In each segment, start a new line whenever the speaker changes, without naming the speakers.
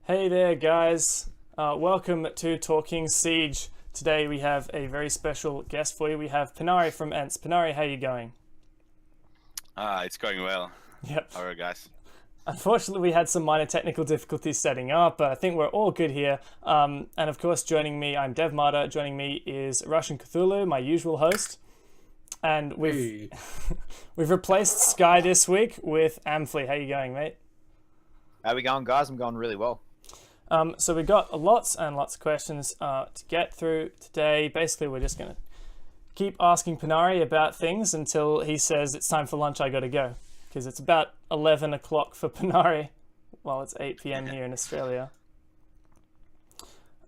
Hey there, guys. Welcome to Talking Siege. Today we have a very special guest for you. We have Pannari from Ence. Pannari, how are you going?
It's going well.
Yep.
How are you guys?
Unfortunately, we had some minor technical difficulties setting up, but I think we're all good here. And of course, joining me, I'm Devmarta. Joining me is Russian Cthulhu, my usual host. And we've replaced Sky this week with amFlea. How you going, mate?
How we going, guys? I'm going really well.
So we got lots and lots of questions to get through today. Basically, we're just going to keep asking Pannari about things until he says it's time for lunch, I got to go. Because it's about 11 o'clock for Pannari, while it's 8 p.m. here in Australia.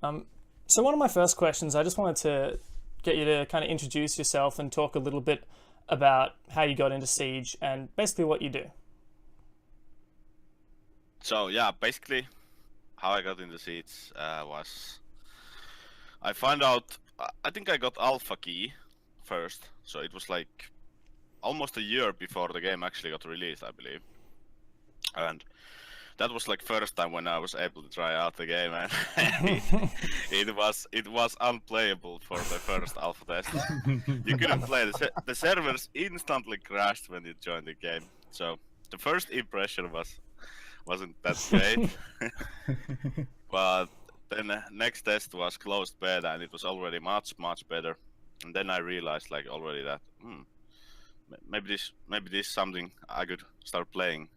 So one of my first questions, I just wanted to get you to kind of introduce yourself and talk a little bit about how you got into Siege and basically what you do.
So yeah, basically how I got into Seeds was I found out, I think I got alpha key first, so it was like almost a year before the game actually got released, I believe. And that was like first time when I was able to try out the game, and it was unplayable for the first alpha test. You couldn't play. The servers instantly crashed when you joined the game. So the first impression wasn't that great. But then the next test was closed beta, and it was already much better. And then I realized like already that maybe this is something I could start playing.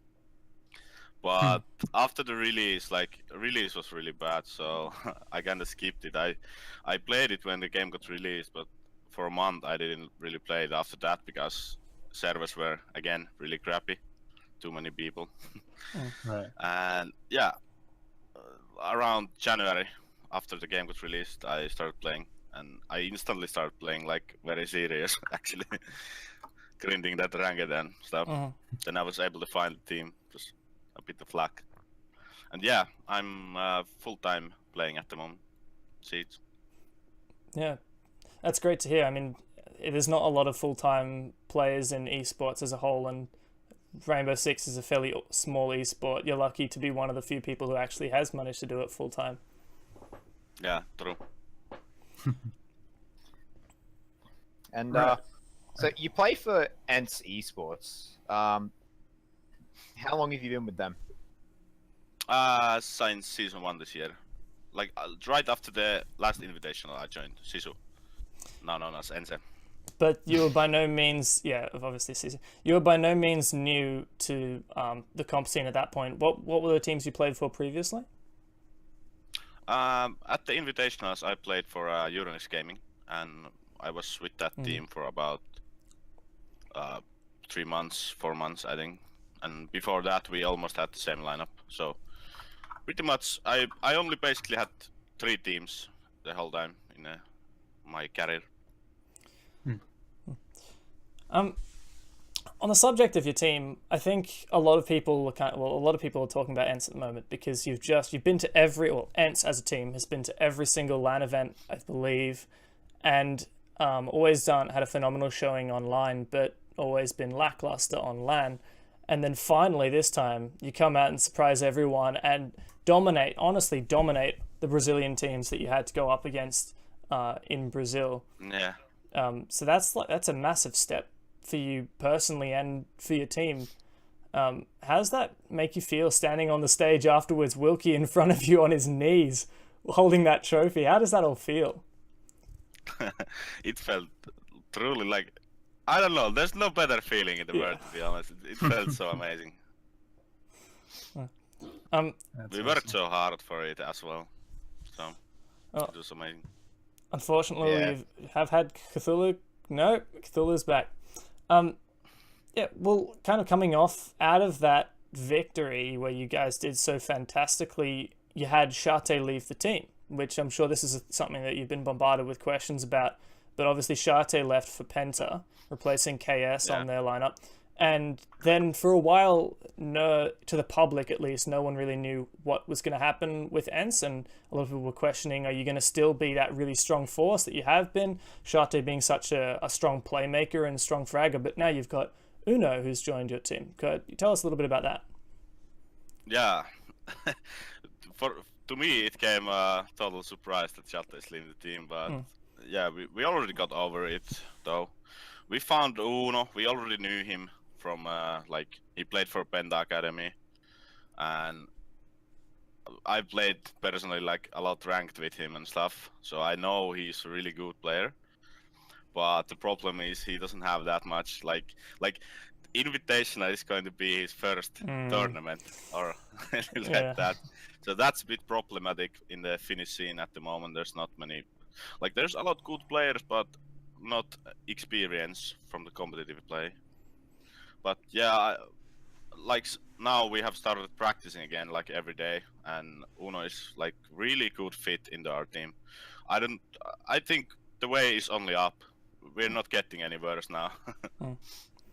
But after the release was really bad, so I kind of skipped it. I played it when the game got released, but for a month I didn't really play it after that because servers were again really crappy, too many people.
Right.
And yeah, around January after the game got released, I started playing, and I instantly started playing like very serious, actually, grinding that ranked and stuff. Then I was able to find the team, just a bit of luck. And yeah, I'm full-time playing at the moment. Siege.
Yeah, that's great to hear. I mean, there's not a lot of full-time players in esports as a whole, and Rainbow Six is a fairly small esport. You're lucky to be one of the few people who actually has managed to do it full-time.
Yeah, true.
And
Right.
so you play for Ence Esports. How long have you been with them?
Since season 1 this year. Like right after the last invitational I joined, Sisu. Now known as Ence.
But you were by no means, obviously, Caesar, you were by no means new to the comp scene at that point. What were the teams you played for previously?
At the invitationals, I played for Uranus Gaming, and I was with that team for about 3 months, 4 months, I think. And before that, we almost had the same lineup. So pretty much, I only basically had 3 teams the whole time in my career.
On the subject of your team, I think a lot of people are talking about Ence at the moment because you've been to Ence as a team has been to every single LAN event, I believe, and always had a phenomenal showing online, but always been lackluster on LAN. And then finally this time you come out and surprise everyone and honestly dominate the Brazilian teams that you had to go up against in Brazil.
Yeah.
So that's a massive step for you personally and for your team. How does that make you feel standing on the stage afterwards, Wilkie in front of you on his knees, holding that trophy? How does that all feel?
It felt truly like, I don't know, there's no better feeling in the world, to be honest. It felt so amazing. We worked so hard for it as well, so it was amazing.
Unfortunately, we have had Cthulhu. No, Cthulhu's back. Well, kind of coming out of that victory where you guys did so fantastically, you had Shate leave the team, which I'm sure this is something that you've been bombarded with questions about. But obviously, Shate left for Penta, replacing KS on their lineup. And then for a while, to the public at least, no one really knew what was going to happen with Ence, and a lot of people were questioning, are you going to still be that really strong force that you have been? Shate being such a strong playmaker and strong fragger, but now you've got Uno who's joined your team. Could you tell us a little bit about that?
Yeah. to me it came a total surprise that Shatta is leaving the team, but yeah, we already got over it though. We found Uno. We already knew him from like he played for Penta Academy, and I played personally like a lot ranked with him and stuff, so I know he's a really good player. But the problem is he doesn't have that much like Invitational is going to be his first tournament or like that. So that's a bit problematic in the Finnish scene at the moment. There's not many, like there's a lot good players, but not experience from the competitive play. But yeah, like now we have started practicing again like every day, and Uno is like really good fit into our team. I think the way is only up. We're not getting any worse now.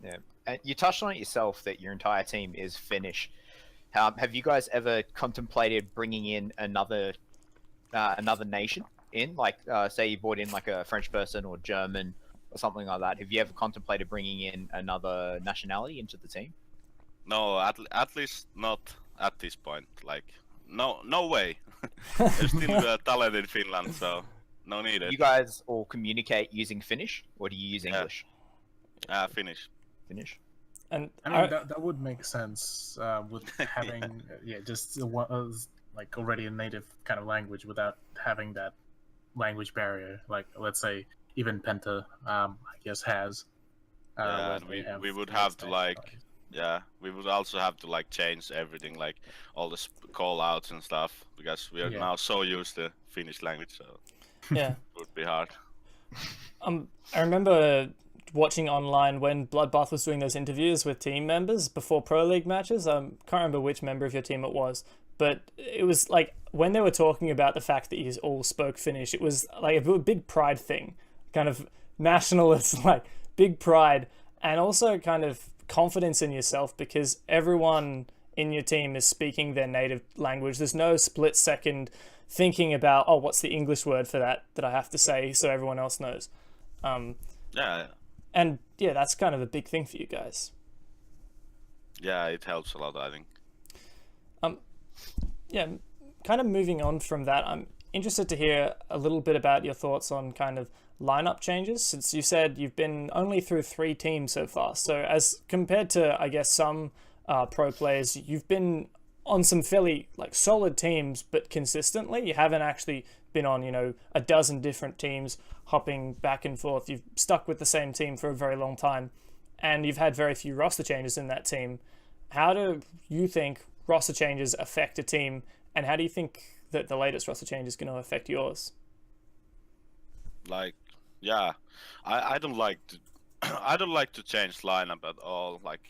Yeah, and you touched on it yourself that your entire team is Finnish. Have you guys ever contemplated bringing in another nation in? Like, say you brought in like a French person or German or something like that. Have you ever contemplated bringing in another nationality into the team?
No, at least not at this point. Like, no way. There's still talent in Finland, so no need.
You guys all communicate using Finnish, or do you use English?
Finnish.
Finnish.
And
I mean, that would make sense with having just like already a native kind of language without having that language barrier. Like, let's say even Penta, I guess has.
And we would have to like. Yeah, we would also have to like change everything, like all the call outs and stuff, because we are now so used to Finnish language, so
yeah,
it would be hard.
I remember watching online when Bloodbath was doing those interviews with team members before Pro League matches. I can't remember which member of your team it was, but it was like when they were talking about the fact that you all spoke Finnish, it was like a big pride thing, kind of nationalist, like big pride, and also kind of confidence in yourself because everyone in your team is speaking their native language. There's no split second thinking about, oh, what's the English word for that I have to say so everyone else knows.
Yeah.
And yeah, that's kind of a big thing for you guys.
Yeah, it helps a lot, I think.
Yeah, kind of moving on from that, I'm interested to hear a little bit about your thoughts on kind of lineup changes, since you said you've been only through 3 teams so far. So as compared to, I guess, some pro players, you've been on some fairly like solid teams, but consistently. You haven't actually been on, a dozen different teams hopping back and forth. You've stuck with the same team for a very long time, and you've had very few roster changes in that team. How do you think roster changes affect a team, and how do you think that the latest roster change is going to affect yours?
Like, yeah, I don't like to I don't like to change lineup at all, like,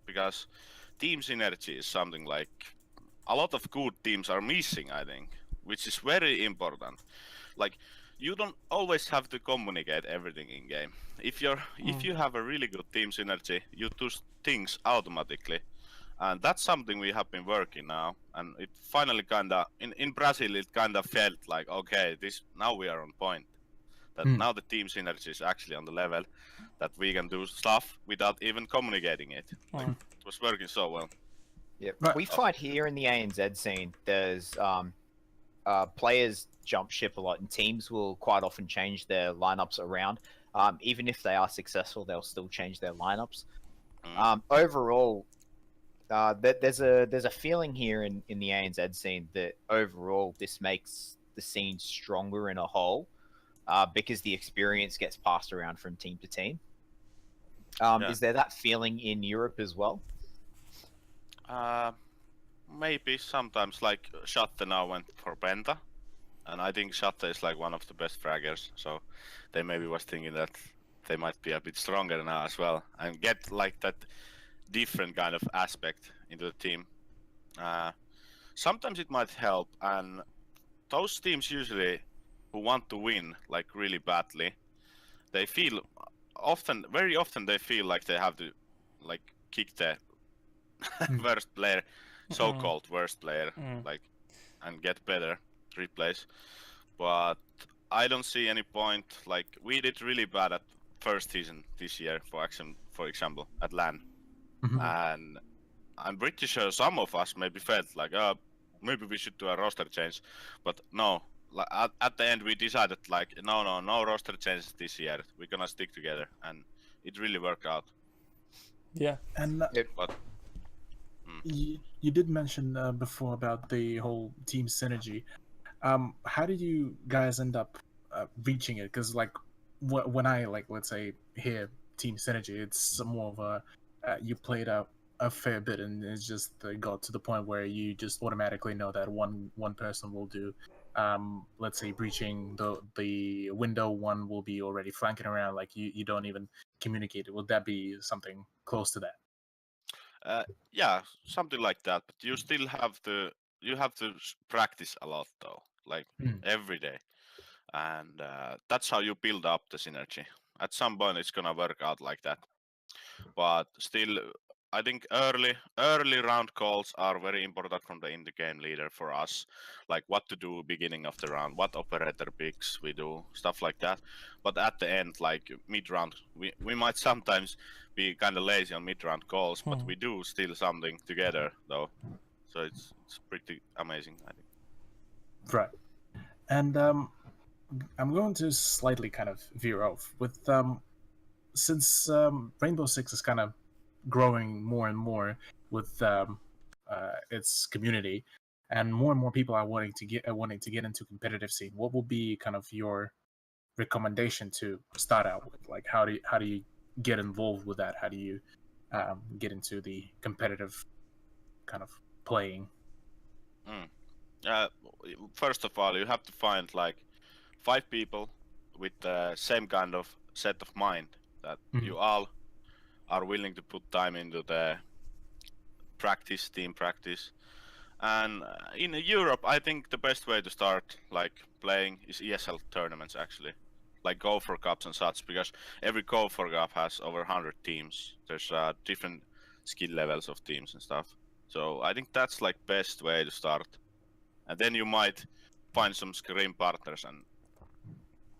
because team synergy is something like a lot of good teams are missing, I think, which is very important. Like, you don't always have to communicate everything in game. If you have a really good team synergy, you do things automatically, and that's something we have been working now. And it finally kinda in Brazil it kinda felt like, okay, now we are on point. That now the team synergy is actually on the level that we can do stuff without even communicating it. Like, it was working so well.
Yeah,
Right.
we find here in the ANZ scene, there's players jump ship a lot, and teams will quite often change their lineups around. Even if they are successful, they'll still change their lineups. Overall, there's a feeling here in the ANZ scene that overall this makes the scene stronger in a whole, because the experience gets passed around from team to team. Is there that feeling in Europe as well?
Maybe sometimes, like Shatta now went for Penta, and I think Shatta is like one of the best fraggers, so they maybe was thinking that they might be a bit stronger now as well and get like that different kind of aspect into the team. Sometimes it might help, and those teams usually who want to win like really badly, they feel very often they feel like they have to like kick the worst player, so-called worst player, like, and get better replays. But I don't see any point. Like, we did really bad at first season this year, for example, at LAN, and I'm pretty sure some of us maybe felt like, maybe we should do a roster change, but no. At the end, we decided like, no roster changes this year. We're gonna stick together, and it really worked out.
Yeah.
And
But
you did mention before about the whole team synergy. How did you guys end up reaching it? Because like when I like, let's say, hear team synergy, it's more of a you played a fair bit, and it's just got to the point where you just automatically know that one person will do. Let's say breaching the window, one will be already flanking around. Like you don't even communicate. Would that be something close to that?
yeah, something like that. But you still have to practice a lot though, like every day, and that's how you build up the synergy. At some point, it's gonna work out like that. But still, I think early round calls are very important from the in the game leader for us, like what to do beginning of the round, what operator picks we do, stuff like that. But at the end, like mid round, we might sometimes be kind of lazy on mid round calls, but we do still something together though. So it's pretty amazing, I think.
Right. And I'm going to slightly kind of veer off with since Rainbow Six is kind of growing more and more with its community, and more people are wanting to get into competitive scene. What will be kind of your recommendation to start out with? Like, how do you get involved with that? How do you get into the competitive kind of playing?
First of all, you have to find like 5 people with the same kind of set of mind that you all are willing to put time into the team practice. And in Europe, I think the best way to start like playing is ESL tournaments actually, like Go for Cups and such, because every Go for Cup has over 100 teams. There's different skill levels of teams and stuff. So I think that's like best way to start. And then you might find some scrim partners and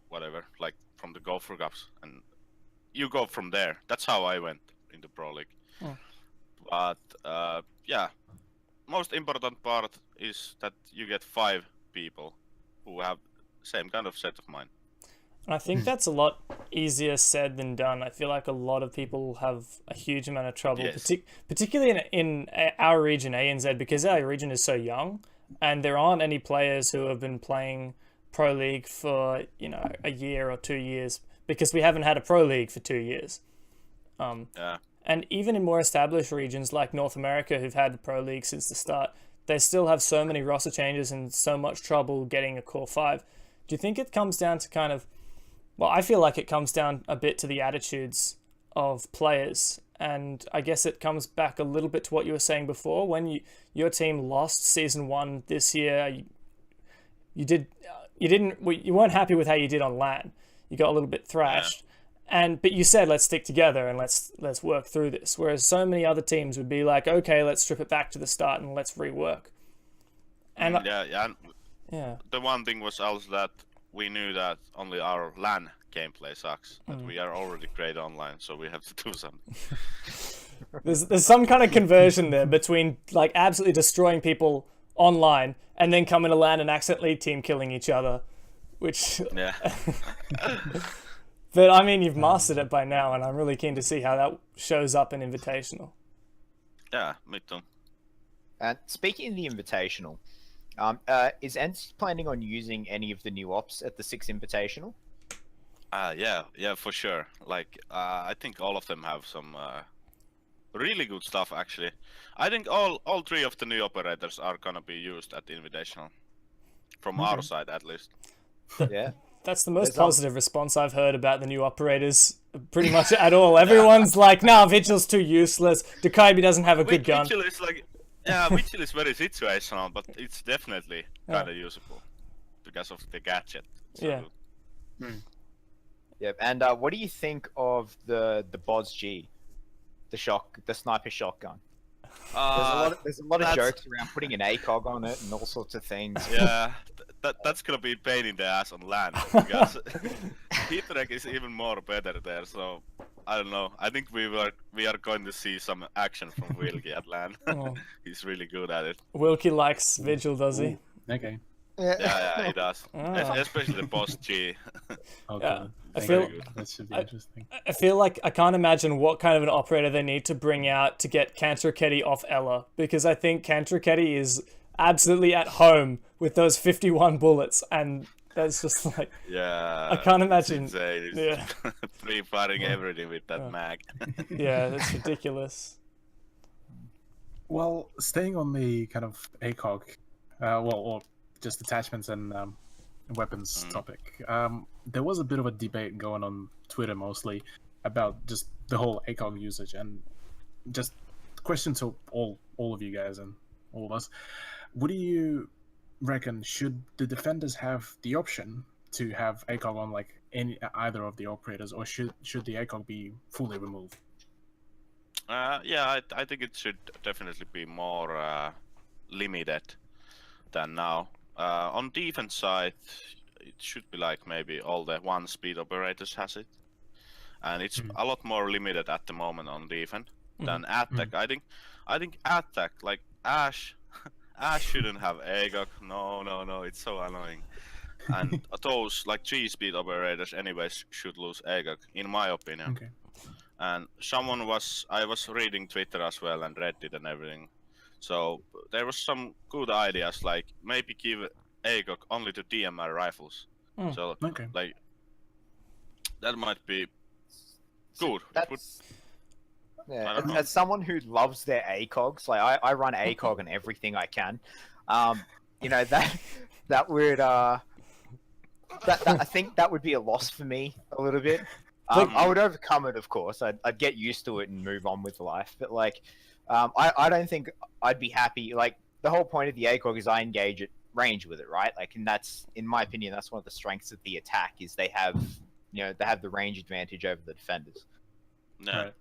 whatever, like from the Go for Cups, and you go from there. That's how I went in the Pro League. But yeah, most important part is that you get 5 people who have same kind of set of mind.
I think that's a lot easier said than done. I feel like a lot of people have a huge amount of trouble, particularly in our region, ANZ, because our region is so young, and there aren't any players who have been playing Pro League for, a year or 2 years, because we haven't had a Pro League for 2 years. And even in more established regions like North America, who've had the Pro League since the start, they still have so many roster changes and so much trouble getting a core 5. Do you think it comes down to kind of... Well, I feel like it comes down a bit to the attitudes of players. And I guess it comes back a little bit to what you were saying before. When your team lost Season 1 this year, you weren't happy with how you did on LAN. You got a little bit thrashed. But you said, let's stick together and let's work through this. Whereas so many other teams would be like, okay, let's strip it back to the start and let's rework. And
the one thing was also that we knew that only our LAN gameplay sucks. That we are already great online, so we have to do something.
There's some kind of conversion there between like absolutely destroying people online and then coming to LAN and accidentally team killing each other, which...
Yeah.
But I mean, you've mastered it by now, and I'm really keen to see how that shows up in Invitational.
Yeah, me too.
And speaking of the Invitational, is Ence planning on using any of the new ops at the 6 Invitational?
Yeah, for sure. Like, I think all of them have some really good stuff, actually. I think all 3 of the new operators are gonna be used at the Invitational, from our side at least.
Yeah.
That's the most positive response I've heard about the new operators, pretty much at all. Everyone's like, "No, Vigil's too useless. Dukabi doesn't have a good gun."
Vigil is like, Vigil is very situational, but it's definitely kind of usable because of the gadget. So
Yeah. And what do you think of the Boz G, the sniper shotgun? There's a lot of
that's-
jokes around putting an ACOG on it and all sorts of things.
Yeah, that's gonna be a pain in the ass on land because heat track is even more better there. So I don't know. I think we are going to see some action from Wilkie at land.
Oh.
He's really good at it.
Wilkie likes Vigil, does he?
Okay.
Yeah, he does.
Ah.
Especially the boss G.
Okay.
Yeah, I
Thank
feel-
you. That should be interesting.
I feel like I can't imagine what kind of an operator they need to bring out to get Cantorchetti off Ella, because I think Cantorchetti is absolutely at home with those 51 bullets, and that's just like,
Yeah.
I can't imagine.
It's insane. It's
Yeah.
free-firing everything with that
Yeah.
mag.
Yeah, that's
Well, staying on the kind of ACOG, or just attachments and weapons topic, there was a bit of a debate going on Twitter mostly about just the whole ACOG usage, and just question to all of you guys and all of us. What do you reckon? Should the defenders have the option to have ACOG on like either of the operators, or should the ACOG be fully removed?
Yeah, I think it should definitely be more limited than now. On defense side, it should be like maybe all the one speed operators has it, and it's a lot more limited at the moment on defense than attack. I think attack, like Ash shouldn't have ACOG. No, it's so annoying. And those like 3 speed operators anyways should lose ACOG, in my opinion.
Okay.
And I was reading Twitter as well and Reddit and everything. So there was some good ideas, like maybe give ACOG only to DMR rifles. So
Okay.
like that might be good.
Yeah,
I don't know.
as someone who loves their ACOGs, like I run ACOG on everything I can. You know that would that I think that would be a loss for me a little bit. I would overcome it, of course. I'd get used to it and move on with life. But like, I don't think I'd be happy. Like the whole point of the ACOG is I engage at range with it, right? Like, and that's, in my opinion, that's one of the strengths of the attack is they have the range advantage over the defenders.
Yeah.
Right.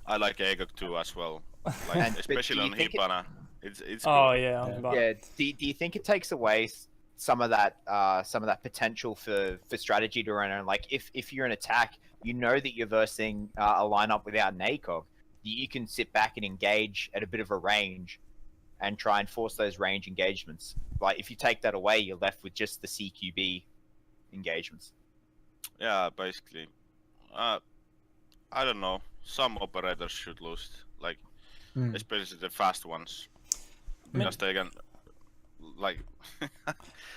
I like ACOG too as well.
And-
Like,
but
especially
do you
on
think it-
Hibana. It's
Oh
good.
yeah,
Yeah.
but
Yeah. Do you think it takes away some of that potential for strategy to run? And like, if you're an attack, you know that you're versing a lineup without an ACOG. You can sit back and engage at a bit of a range, and try and force those range engagements. Like if you take that away, you're left with just the CQB engagements.
Yeah, basically. I don't know. Some operators should lose it, like especially the fast ones, because they can like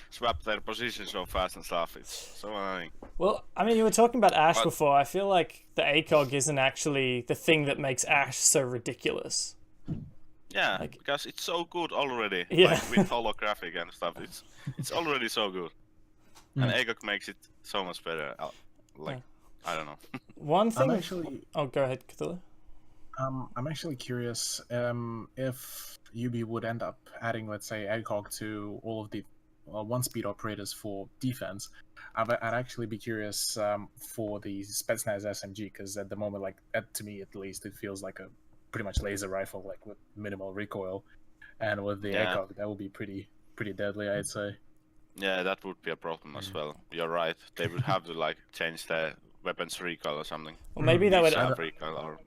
swap their position so fast and stuff. It's so annoying.
well, I mean, you were talking about Ash
But-
before. I feel like the ACOG isn't actually the thing that makes Ash so ridiculous.
Yeah,
Like-
because it's so good already.
Yeah.
Like, with holographic and stuff, it's already so good, and ACOG makes it so much better. I don't know.
One thing.
I'm actually
Oh, go ahead, Cthulhu.
I'm actually curious if UB would end up adding, let's say, ACOG to all of the one-speed operators for defense. I'd actually be curious for the Spetsnaz SMG, because at the moment, like to me at least, it feels like a pretty much laser rifle, like with minimal recoil, and with the
Yeah.
ACOG, that would be pretty deadly, I'd say.
Yeah, that would be a problem as well. You're right. They would have to like change their weapons recoil or something.
Well, maybe that would.
Sharp recoil or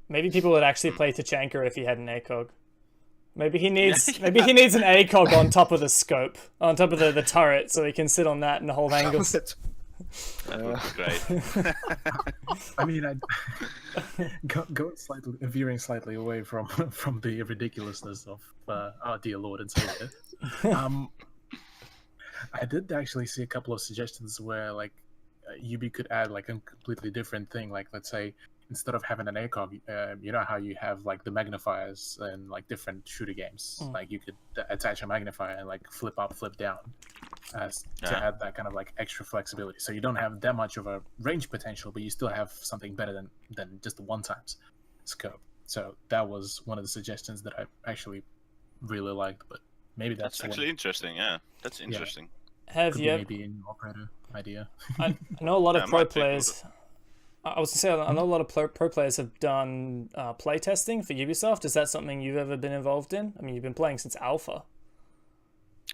Maybe people would actually play Tachanka if he had an ACOG. Maybe he needs an ACOG on top of the scope, on top of the turret, so he can sit on that and hold angles.
that would be great.
I mean, veering slightly away from the ridiculousness of our dear Lord and Savior. I did actually see a couple of suggestions where like UB could add like a completely different thing. Like let's say instead of having an ACOG, you know how you have like the magnifiers in like different shooter games. Like you could attach a magnifier and like flip up, flip down, to add that kind of like extra flexibility. So you don't have that much of a range potential, but you still have something better than just the one times scope. So that was one of the suggestions that I actually really liked, but maybe that's
Actually interesting. Yeah, that's interesting.
Have
could
you?
be maybe an operator idea.
I know a lot of
Yeah,
pro
might be
players. I was going to say, I know a lot of pro players have done play testing for Ubisoft. Is that something you've ever been involved in? I mean, you've been playing since Alpha.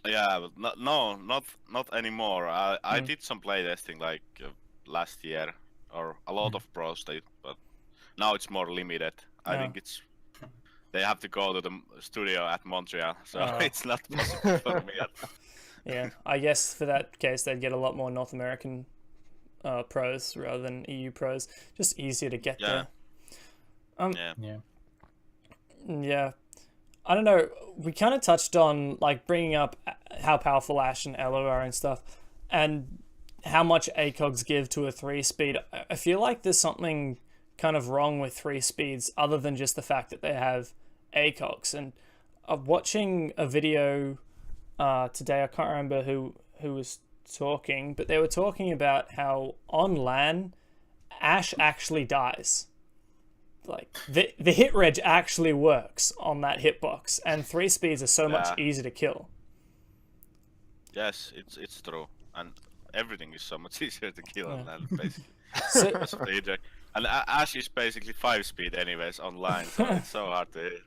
Yeah, but not anymore. I did some playtesting like last year, or a lot of pros did, but now it's more limited. I think they have to go to the studio at Montreal, so it's not possible for me yet.
Yeah, I guess for that case they'd get a lot more North American pros rather than EU pros. Just easier to get there. Yeah. I don't know. We kind of touched on like bringing up how powerful Ash and Elo are and stuff, and how much ACOGs give to a 3-speed. I feel like there's something kind of wrong with 3 speeds other than just the fact that they have ACOGs. And watching a video today, I can't remember who was talking, but they were talking about how on LAN, Ash actually dies. Like the hit reg actually works on that hitbox, and 3 speeds are so much easier to kill.
Yes, it's true, and everything is so much easier to kill on LAN, basically.
So,
and Ash is basically 5 speed anyways online, so it's so hard to hit.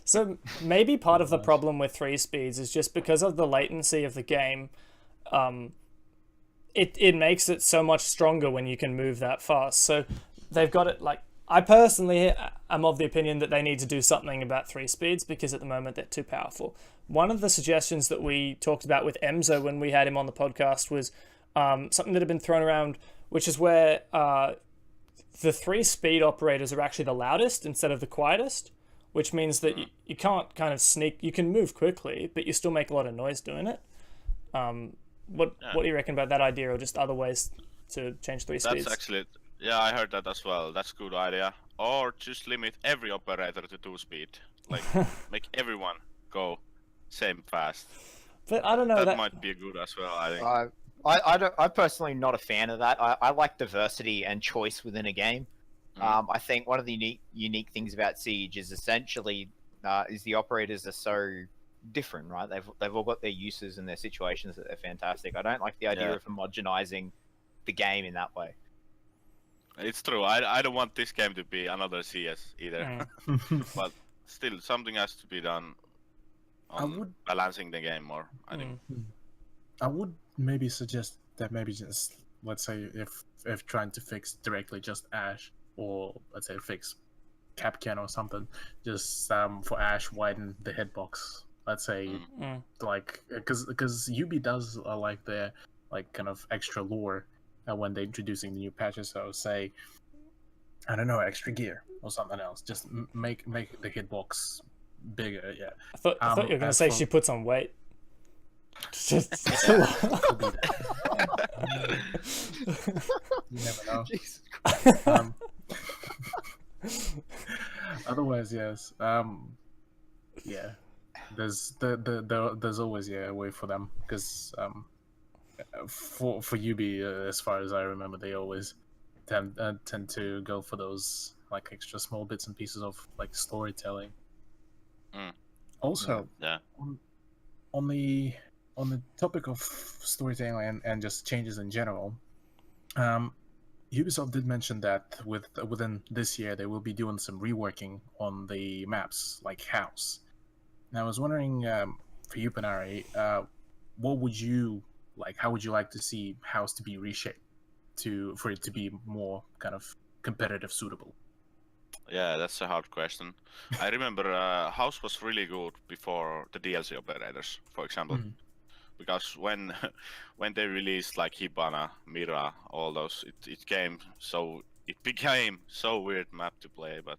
So maybe part of the problem with 3 speeds is just because of the latency of the game. It makes it so much stronger when you can move that fast. So they've got it like. I personally am of the opinion that they need to do something about 3 speeds because at the moment they're too powerful. One of the suggestions that we talked about with Emzo when we had him on the podcast was something that had been thrown around, which is where the 3-speed operators are actually the loudest instead of the quietest, which means that you can't kind of sneak. You can move quickly, but you still make a lot of noise doing it. What do you reckon about that idea, or just other ways to change 3 speeds?
That's actually... Yeah, I heard that as well. That's a good idea. Or just limit every operator to 2-speed. Like, make everyone go same fast.
But I don't know.
That might be good as well, I think.
I'm personally not a fan of that. I like diversity and choice within a game. I think one of the unique things about Siege is essentially is the operators are so different, right? They've all got their uses and their situations that are fantastic. I don't like the idea of homogenizing the game in that way.
It's true. I don't want this game to be another CS either. But still, something has to be done on balancing the game more, I think.
I would maybe suggest that maybe just, let's say, if trying to fix directly just Ash, or let's say fix Capcan or something, just for Ash, widen the hitbox. Let's say, like, because UB does like their like kind of extra lore when they're introducing the new patches. So say, I don't know, extra gear or something else. Just make the hitbox bigger. Yeah.
I thought you were gonna say she puts on weight. Just
you never know. Otherwise, yes. Yeah. There's always a way for them, because for UB, as far as I remember, they always tend to go for those like extra small bits and pieces of like storytelling. Also, on the topic of storytelling and just changes in general, Ubisoft did mention that within this year they will be doing some reworking on the maps, like House. And I was wondering, for you, Pannari, what would you like? How would you like to see House to be reshaped for it to be more kind of competitive suitable?
Yeah, that's a hard question. I remember House was really good before the DLC operators, for example. Because when they released like Hibana, Mira, all those, it became so weird map to play. But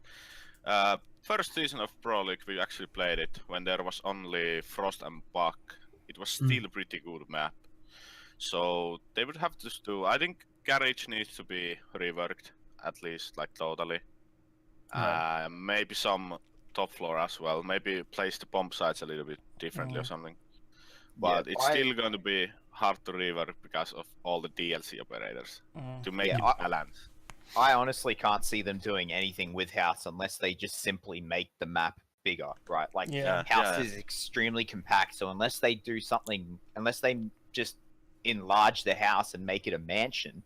first season of Pro League we actually played it when there was only Frost and Buck. It was still a pretty good map. So they would have to do. I think Garage needs to be reworked, at least like totally. Maybe some top floor as well. Maybe place the bomb sites a little bit differently or something. But it's still going to be hard to rework because of all the DLC operators to make it balance.
I honestly can't see them doing anything with House unless they just simply make the map bigger, right? Like House is extremely compact, so unless they do something, unless they just enlarge the house and make it a mansion,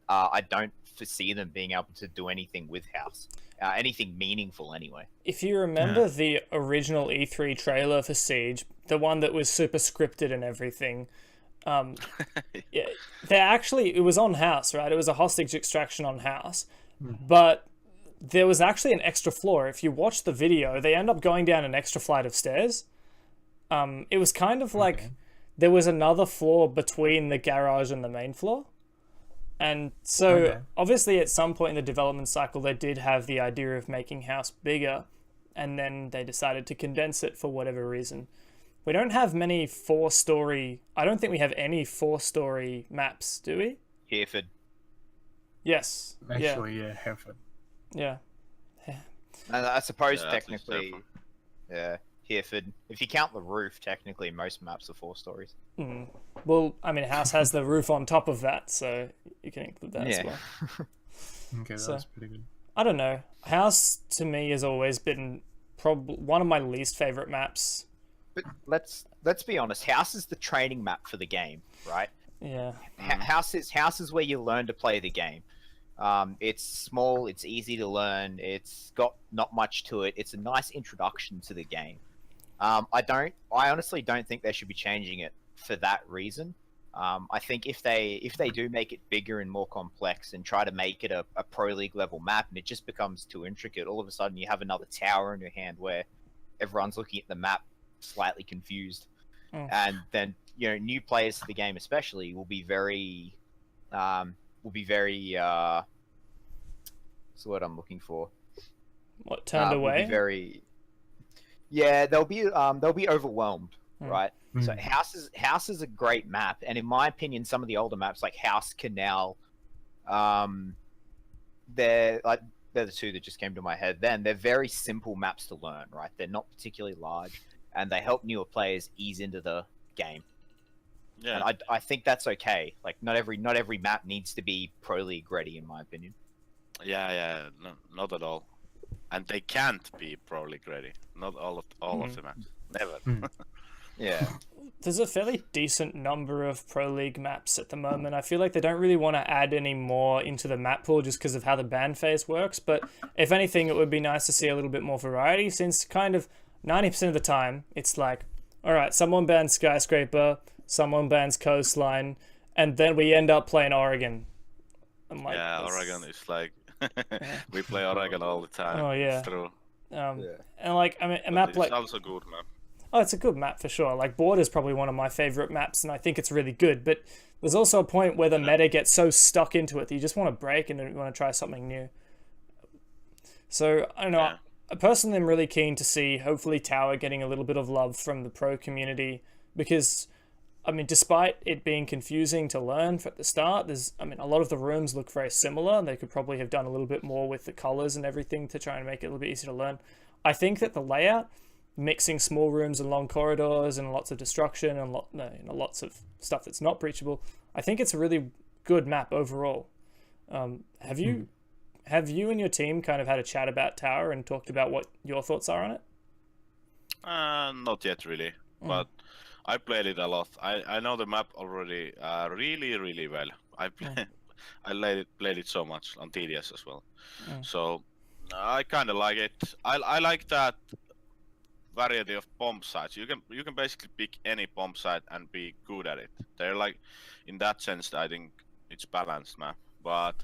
I don't foresee them being able to do anything with House, anything meaningful anyway.
If you remember the original E3 trailer for Siege, the one that was super scripted and everything, yeah, it was on House, right? It was a hostage extraction on House, but there was actually an extra floor. If you watch the video, they end up going down an extra flight of stairs. It was kind of like there was another floor between the garage and the main floor. And so obviously at some point in the development cycle, they did have the idea of making House bigger, and then they decided to condense it for whatever reason. We don't have many I don't think we have any 4-story maps, do we?
Hereford.
Yes.
Actually, yeah, Hereford.
Yeah.
And I suppose technically, Hereford. If you count the roof, technically most maps are 4 stories.
Mm. Well, I mean, House has the roof on top of that, so you can include that as well.
Okay,
So,
that's pretty good.
I don't know. House to me has always been probably one of my least favorite maps.
But let's be honest. House is the training map for the game, right?
Yeah.
House is where you learn to play the game. It's small, it's easy to learn, it's got not much to it. It's a nice introduction to the game. I honestly don't think they should be changing it for that reason. I think if they do make it bigger and more complex and try to make it a Pro League level map, and it just becomes too intricate, all of a sudden you have another tower in your hand where everyone's looking at the map slightly confused. And then, new players to the game especially will be very what's the word I'm looking for?
What, turned away?
They'll be overwhelmed, right? So House is a great map, and in my opinion, some of the older maps like House, Canal, they're the two that just came to my head. Then they're very simple maps to learn, right? They're not particularly large, and they help newer players ease into the game. Yeah, and I think that's okay. Like not every map needs to be Pro League ready, in my opinion.
Yeah, no, not at all. And they can't be Pro League ready. Not all of the maps. Never.
Yeah.
There's a fairly decent number of Pro League maps at the moment. I feel like they don't really want to add any more into the map pool just because of how the ban phase works. But if anything, it would be nice to see a little bit more variety, since kind of 90% of the time, it's like, all right, someone bans Skyscraper, someone bans Coastline, and then we end up playing Oregon. I'm like,
Oregon is like... we play Oregon all the time.
Oh, yeah.
It's true.
And like, I mean, a map like...
It's also a good map.
Oh, it's a good map for sure. Like, Border is probably one of my favorite maps, and I think it's really good. But there's also a point where the meta gets so stuck into it that you just want to break and you want to try something new. So, I don't know. Yeah. I personally am really keen to see, hopefully, Tower getting a little bit of love from the pro community, because, I mean, despite it being confusing to learn at the start, a lot of the rooms look very similar. They could probably have done a little bit more with the colors and everything to try and make it a little bit easier to learn. I think that the layout, mixing small rooms and long corridors and lots of destruction and lots of stuff that's not breachable, I think it's a really good map overall. Have you and your team kind of had a chat about Tower and talked about what your thoughts are on it?
Not yet really, but I played it a lot. I know the map already really, really well. I played it so much on TDS as well. So I kind of like it. I like that variety of bomb sites. You can basically pick any bomb site and be good at it. They're like, in that sense, I think it's balanced map. But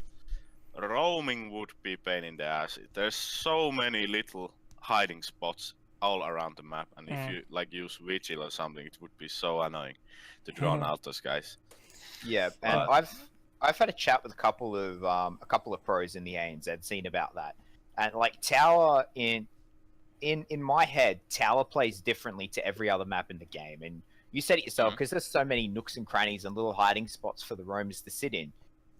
roaming would be pain in the ass. There's so many little hiding spots all around the map, and if you like use Vigil or something, it would be so annoying to drown out those guys.
Yeah, and I've had a chat with a couple of pros in the ANZ scene about that, and like Tower in my head, Tower plays differently to every other map in the game, and you said it yourself, because there's so many nooks and crannies and little hiding spots for the roamers to sit in.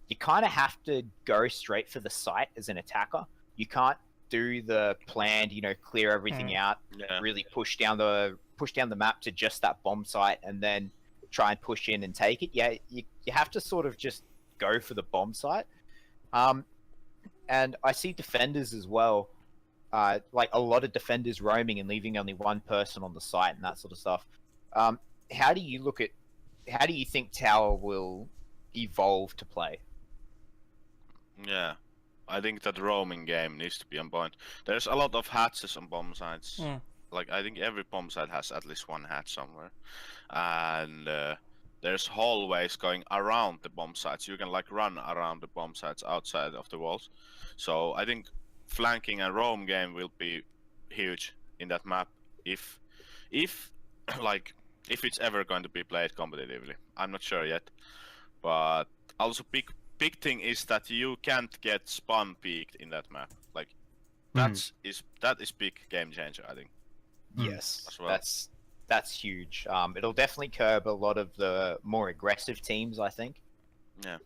You kind of have to go straight for the site as an attacker. You can't do the planned, clear everything out, really push down the map to just that bomb site, and then try and push in and take it. Yeah, you have to sort of just go for the bomb site. And I see defenders as well, like a lot of defenders roaming and leaving only one person on the site and that sort of stuff. How do you think Tower will evolve to play?
Yeah, I think that roaming game needs to be on point. There's a lot of hatches on bomb sites. Like I think every bomb site has at least one hatch somewhere, and there's hallways going around the bomb sites. You can like run around the bomb sites outside of the walls. So I think flanking and roam game will be huge in that map if like if it's ever going to be played competitively. I'm not sure yet, but also big thing is that you can't get spawn peaked in that map. Like that is big game changer, I think.
Yes,
as well.
That's huge. It'll definitely curb a lot of the more aggressive teams, I think.
Yeah.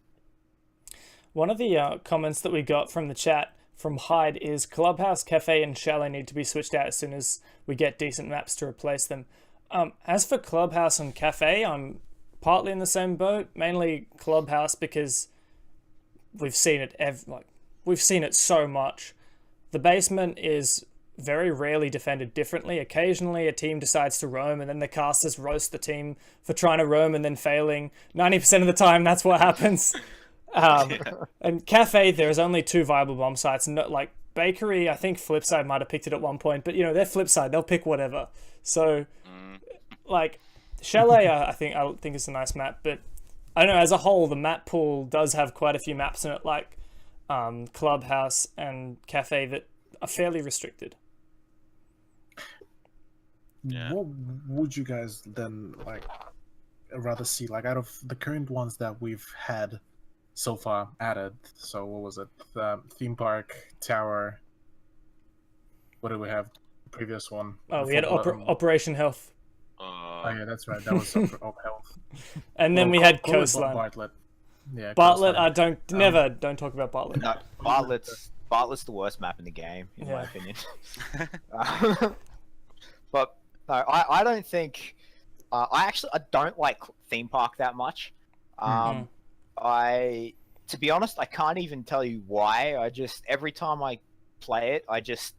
One of the comments that we got from the chat from Hyde is Clubhouse, Cafe, and Chalet need to be switched out as soon as we get decent maps to replace them. As for Clubhouse and Cafe, I'm partly in the same boat. Mainly Clubhouse because we've seen it we've seen it so much. The basement is very rarely defended differently. Occasionally a team decides to roam and then the casters roast the team for trying to roam and then failing. 90% of the time that's what happens. And Cafe, there's only 2 viable bomb sites. No, like Bakery, I think Flipside might have picked it at one point, but you know, they're Flipside, they'll pick whatever. So like Chalet, I think it's a nice map, but I don't know, as a whole the map pool does have quite a few maps in it, like Clubhouse and Cafe, that are fairly restricted.
Yeah.
What would you guys then like rather see, like out of the current ones that we've had so far added? So what was it? Theme park, tower. What did we have? The previous one.
Oh, we had Operation Health.
Oh yeah, that's right. That was Op Health.
And then we had Coastline.
Bartlett. Yeah,
Bartlett.
Coastline.
Don't talk about Bartlett.
No, Bartlett's the worst map in the game, in my opinion. But no, I don't think. I don't like theme park that much. To be honest, I can't even tell you why. Every time I play it, I just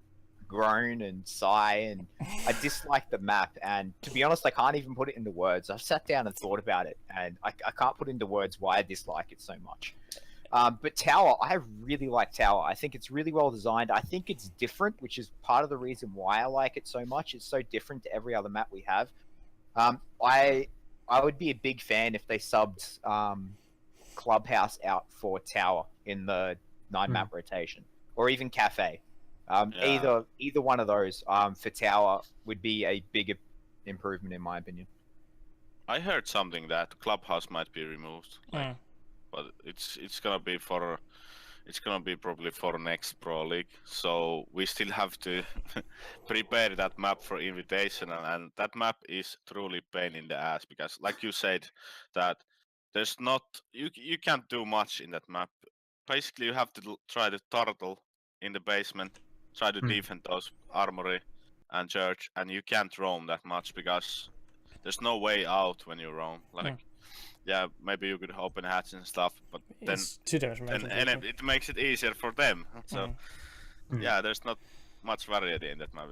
groan and sigh, and I dislike the map. And to be honest, I can't even put it into words. I've sat down and thought about it, and I can't put into words why I dislike it so much. But Tower, I really like Tower. I think it's really well designed. I think it's different, which is part of the reason why I like it so much. It's so different to every other map we have. I would be a big fan if they subbed Clubhouse out for Tower in the 9-map rotation, or even Cafe. Either one of those for Tower would be a bigger improvement, in my opinion.
I heard something that Clubhouse might be removed, but it's gonna be probably for next Pro League. So we still have to prepare that map for invitation, and that map is truly pain in the ass because, like you said, that there's not you can't do much in that map. Basically, you have to try to turtle in the basement, try to defend those armory and church, and you can't roam that much because there's no way out when you roam. Like, yeah, maybe you could open hatch and stuff, but then
It's too detrimental.
and it makes it easier for them. So yeah, there's not much variety in that map.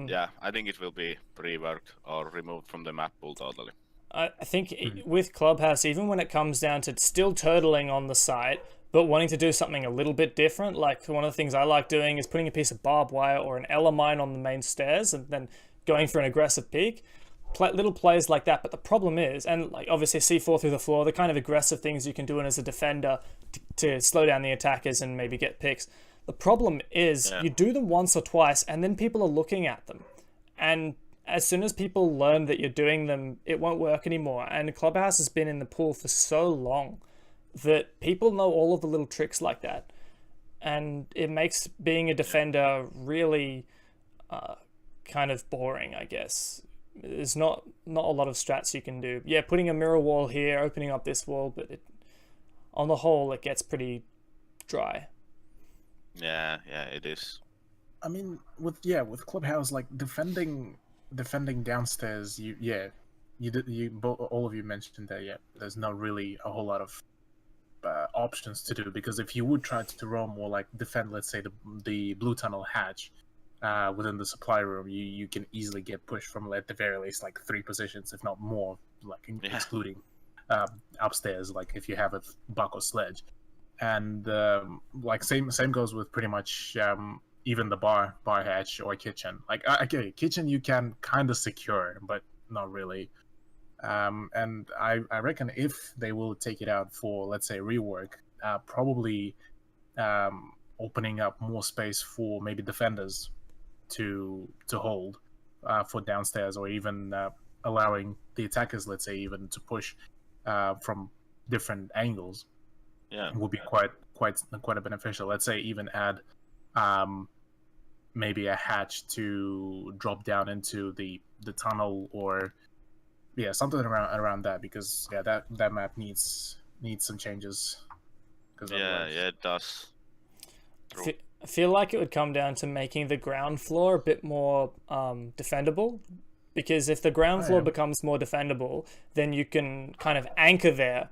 Yeah, I think it will be reworked or removed from the map pool totally.
I think with Clubhouse, even when it comes down to still turtling on the site, but wanting to do something a little bit different, like one of the things I like doing is putting a piece of barbed wire or an Ella mine on the main stairs and then going for an aggressive peek. Little plays like that, but the problem is, and like obviously C4 through the floor, the kind of aggressive things you can do as a defender to slow down the attackers and maybe get picks. The problem is you do them once or twice and then people are looking at them. And as soon as people learn that you're doing them, it won't work anymore. And Clubhouse has been in the pool for so long that people know all of the little tricks like that. And it makes being a defender really kind of boring, I guess. There's not a lot of strats you can do. Yeah, putting a mirror wall here, opening up this wall, but on the whole, it gets pretty dry.
Yeah, it is.
I mean, with Clubhouse, like defending downstairs, all of you mentioned that. Yeah, there's not really a whole lot of options to do, because if you would try to roam or like defend, let's say the blue tunnel hatch within the supply room, you can easily get pushed from at the very least like 3 positions, if not more, like excluding upstairs, like if you have a buck or sledge. and like same goes with pretty much even the bar hatch or kitchen. Like okay, kitchen you can kind of secure, but not really. And I reckon if they will take it out for, let's say, rework, probably opening up more space for maybe defenders to hold for downstairs, or even allowing the attackers, let's say, even to push from different angles, would be quite a beneficial. Let's say even add maybe a hatch to drop down into the tunnel, or something around that, because that map needs some changes.
It does.
I feel like it would come down to making the ground floor a bit more defendable, because if the ground floor becomes more defendable, then you can kind of anchor there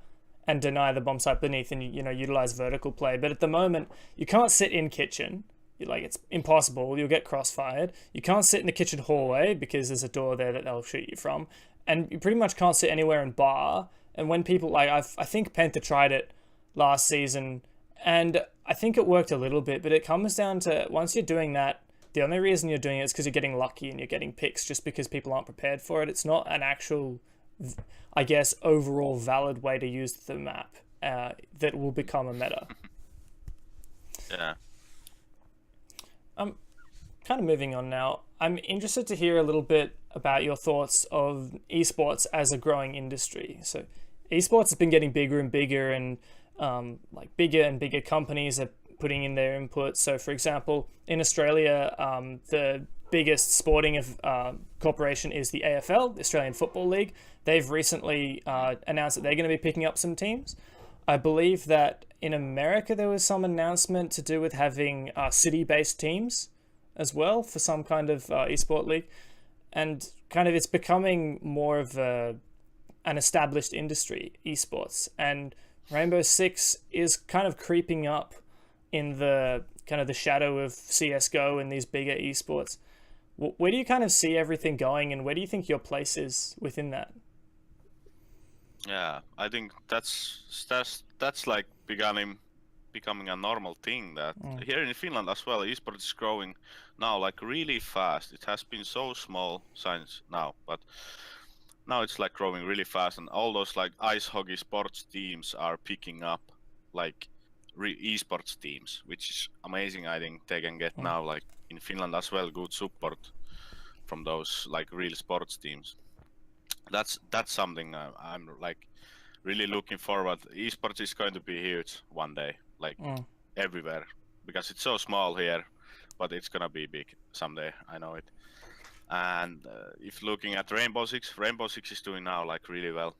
and deny the bomb site beneath, and utilize vertical play. But at the moment, you can't sit in kitchen. It's impossible. You'll get crossfired. You can't sit in the kitchen hallway because there's a door there that they'll shoot you from, and you pretty much can't sit anywhere in bar. And when people I think Penta tried it last season, and I think it worked a little bit, but it comes down to, once you're doing that, the only reason you're doing it is because you're getting lucky and you're getting picks, just because people aren't prepared for it. It's not an actual, I guess, overall valid way to use the map that will become a meta.
Yeah.
I'm kind of moving on now. I'm interested to hear a little bit about your thoughts of esports as a growing industry. So esports has been getting bigger and bigger, and bigger and bigger companies are putting in their input. So for example, in Australia, the biggest sporting corporation is the AFL, the Australian Football League. They've recently announced that they're going to be picking up some teams. I believe that in America there was some announcement to do with having city-based teams as well for some kind of esport league, and kind of it's becoming more of an established industry, esports, and Rainbow Six is kind of creeping up in the kind of the shadow of CSGO and these bigger esports. Where do you kind of see everything going, and where do you think your place is within that?
Yeah, I think that's like becoming a normal thing, that here in Finland as well, esports is growing now like really fast. It has been so small since now, but now it's like growing really fast, and all those like ice hockey sports teams are picking up like esports teams, which is amazing. I think they can get now, like in Finland as well, good support from those like real sports teams. That's something I'm like really looking forward. Esports is going to be huge one day, like everywhere, because it's so small here, but it's gonna be big someday. I know it. And if looking at Rainbow Six is doing now like really well.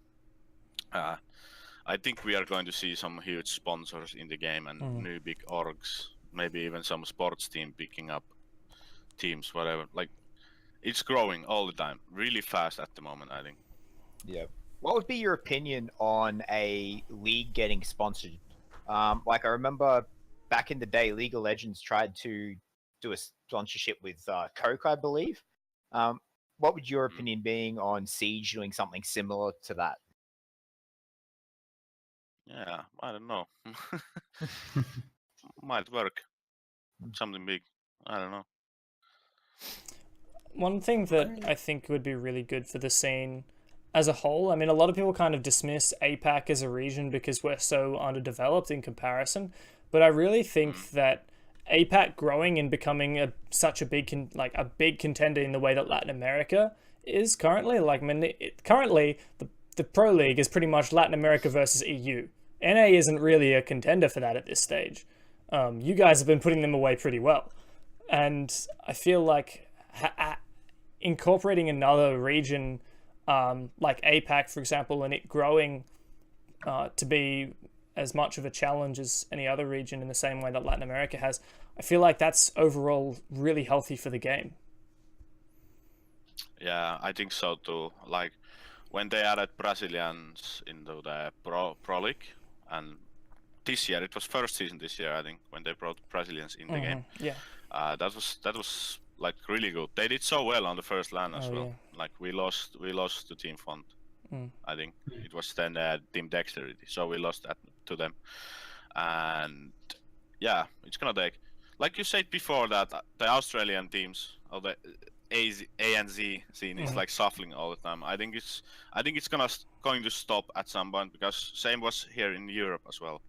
I think we are going to see some huge sponsors in the game, and new big orgs, maybe even some sports team picking up teams, whatever. Like, it's growing all the time, really fast at the moment, I think.
Yeah. What would be your opinion on a league getting sponsored? Like, I remember back in the day, League of Legends tried to do a sponsorship with Coke, I believe. What would your opinion be on Siege doing something similar to that?
Yeah, I don't know. Might work. Something big. I don't know.
One thing that I think would be really good for the scene as a whole, I mean, a lot of people kind of dismiss APAC as a region because we're so underdeveloped in comparison, but I really think that APAC growing and becoming such a big contender in the way that Latin America is currently, currently the Pro League is pretty much Latin America versus EU. NA isn't really a contender for that at this stage. You guys have been putting them away pretty well. And I feel like incorporating another region like APAC, for example, and it growing to be as much of a challenge as any other region in the same way that Latin America has, I feel like that's overall really healthy for the game.
Yeah, I think so too. Like, when they added Brazilians into the Pro League, and this year, it was first season this year, I think, when they brought Brazilians in the game.
Yeah.
That was like really good. They did so well on the first LAN as well.
Yeah.
Like, we lost to Team Font. I think it was then Team Dexterity, so we lost that to them. and yeah, it's gonna take. Like you said before, that the Australian teams or the ANZ scene is like shuffling all the time. I think it's going to stop at some point, because same was here in Europe as well.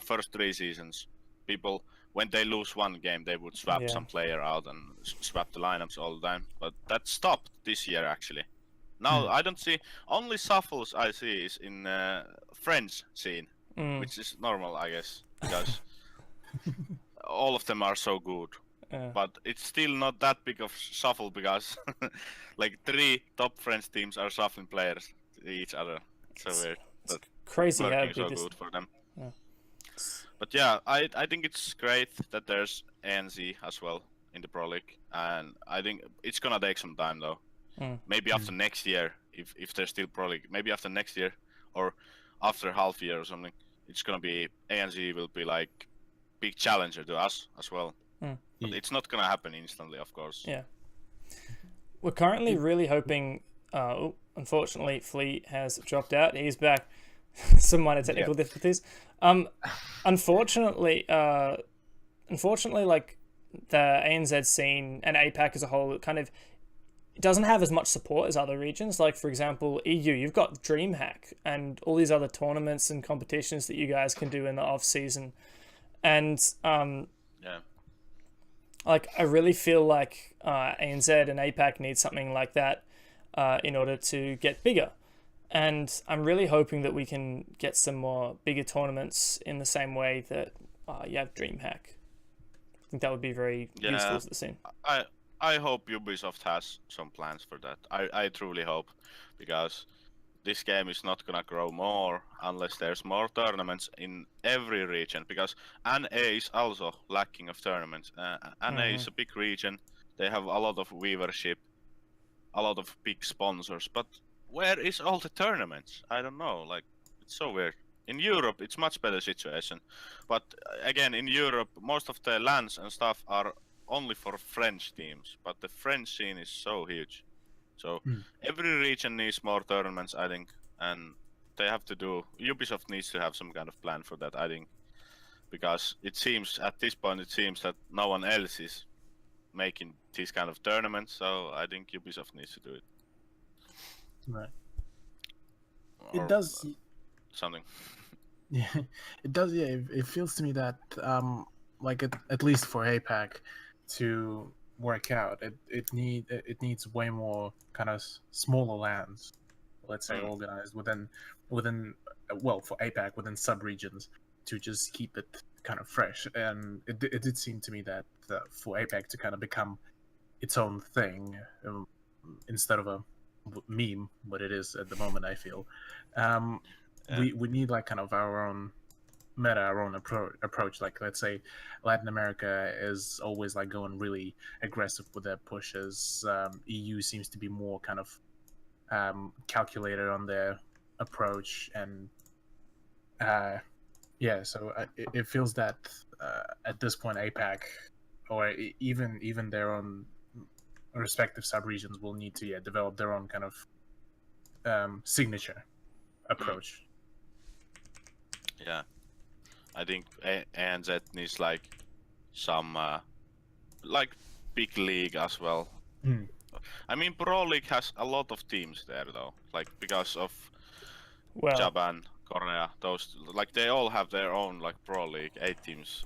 First 3 seasons, people, when they lose one game, they would swap some player out and swap the lineups all the time. But that stopped this year actually. Now I don't see, only shuffles I see is in French scene, which is normal, I guess, because all of them are so good. But it's still not that big of shuffle, because like 3 top French teams are shuffling players to each other. So weird. But
crazy how
working
big
so
this.
good for them.
Yeah.
But yeah, I think it's great that there's ANZ as well in the Pro League, and I think it's gonna take some time though. Maybe after next year, if there's still Pro League, maybe after next year or after half year or something, it's gonna be, ANZ will be like big challenger to us as well. But it's not gonna happen instantly, of course.
Yeah. We're currently really hoping. Unfortunately, Flea has dropped out. He's back. Some minor technical difficulties. Unfortunately, like the ANZ scene and APAC as a whole, it doesn't have as much support as other regions. Like, for example, EU, you've got DreamHack and all these other tournaments and competitions that you guys can do in the off season, and like I really feel like ANZ and APAC need something like that in order to get bigger. And I'm really hoping that we can get some more bigger tournaments in the same way that you have DreamHack. I think that would be very useful to the scene.
I hope Ubisoft has some plans for that. I truly hope, because this game is not gonna grow more unless there's more tournaments in every region, because NA is also lacking of tournaments. NA is a big region, they have a lot of viewership, a lot of big sponsors, but where is all the tournaments? I don't know, like, it's so weird. In Europe, it's much better situation, but again, in Europe, most of the LANs and stuff are only for French teams, but the French scene is so huge. So every region needs more tournaments, I think, and they have to do. Ubisoft needs to have some kind of plan for that, I think, because it seems at this point that no one else is making these kind of tournaments. So I think Ubisoft needs to do it.
Right.
Or,
it does
something.
Yeah, it does. Yeah, it feels to me that like at least for APAC to work out, it needs way more kind of smaller lands, let's say, organized within well, for APAC within sub-regions, to just keep it kind of fresh. And it did seem to me that for APAC to kind of become its own thing, instead of a meme, what it is at the moment, I feel we need like kind of our own meta, our own approach. Like, let's say Latin America is always like going really aggressive with their pushes. EU seems to be more kind of calculated on their approach, and so it feels that at this point APAC, or even their own respective sub-regions, will need to develop their own kind of signature approach.
Yeah, I think ANZ needs like some like big league as well. I mean, Pro League has a lot of teams there though, like because of Japan, Korea, those, like they all have their own like Pro League, 8 teams.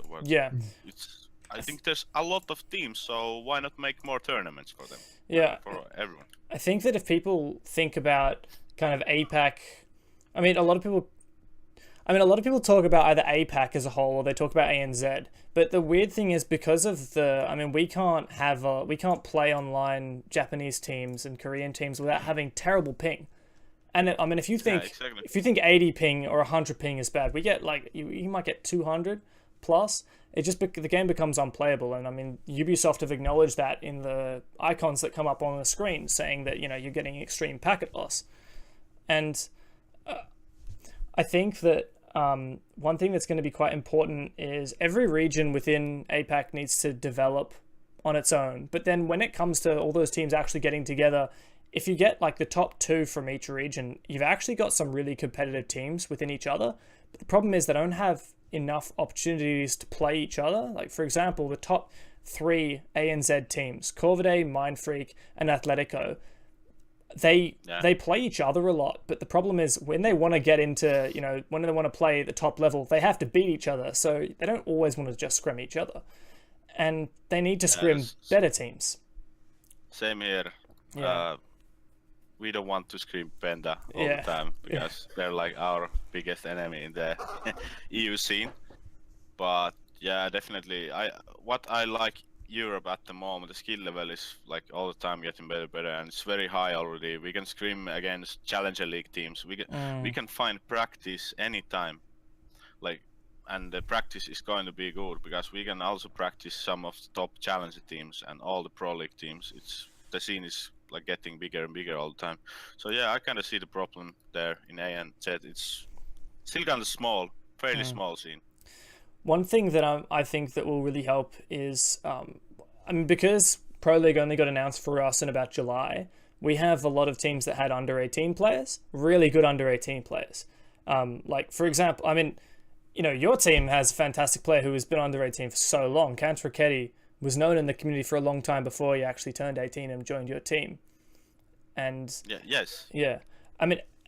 I think there's a lot of teams, so why not make more tournaments for them?
Yeah,
for everyone.
I think that if people think about kind of APAC, I mean, a lot of people talk about either APAC as a whole or they talk about ANZ. But the weird thing is, because of we can't play online Japanese teams and Korean teams without having terrible ping. And I mean, if you think 80 ping or 100 ping is bad, we get like you might get 200 plus. It just the game becomes unplayable. And I mean, Ubisoft have acknowledged that in the icons that come up on the screen, saying that you're getting extreme packet loss. And I think that one thing that's going to be quite important is every region within APAC needs to develop on its own. But then when it comes to all those teams actually getting together, if you get like the top 2 from each region, you've actually got some really competitive teams within each other. But the problem is they don't have enough opportunities to play each other. Like, for example, the top 3 ANZ teams, Corvidae, Mindfreak, and Atletico, they play each other a lot, but the problem is when they want to get into, when they want to play at the top level, they have to beat each other, so they don't always want to just scrim each other. And they need to scrim better teams.
Same here.
Yeah.
We don't want to scrim Penta all the time because they're like our biggest enemy in the EU scene. But yeah, definitely. What I like Europe at the moment, the skill level is like all the time getting better, and it's very high already. We can scrim against Challenger League teams. We can find practice anytime, and the practice is going to be good because we can also practice some of the top Challenger teams and all the Pro League teams. The scene is like getting bigger and bigger all the time. So yeah, I kind of see the problem there in ANZ. It's still kind of small, fairly small scene.
One thing that I think that will really help is, because Pro League only got announced for us in about July, we have a lot of teams that had under 18 players, really good under 18 players. Like, for example, your team has a fantastic player who has been under 18 for so long. Cantrachetti was known in the community for a long time before he actually turned 18 and joined your team. And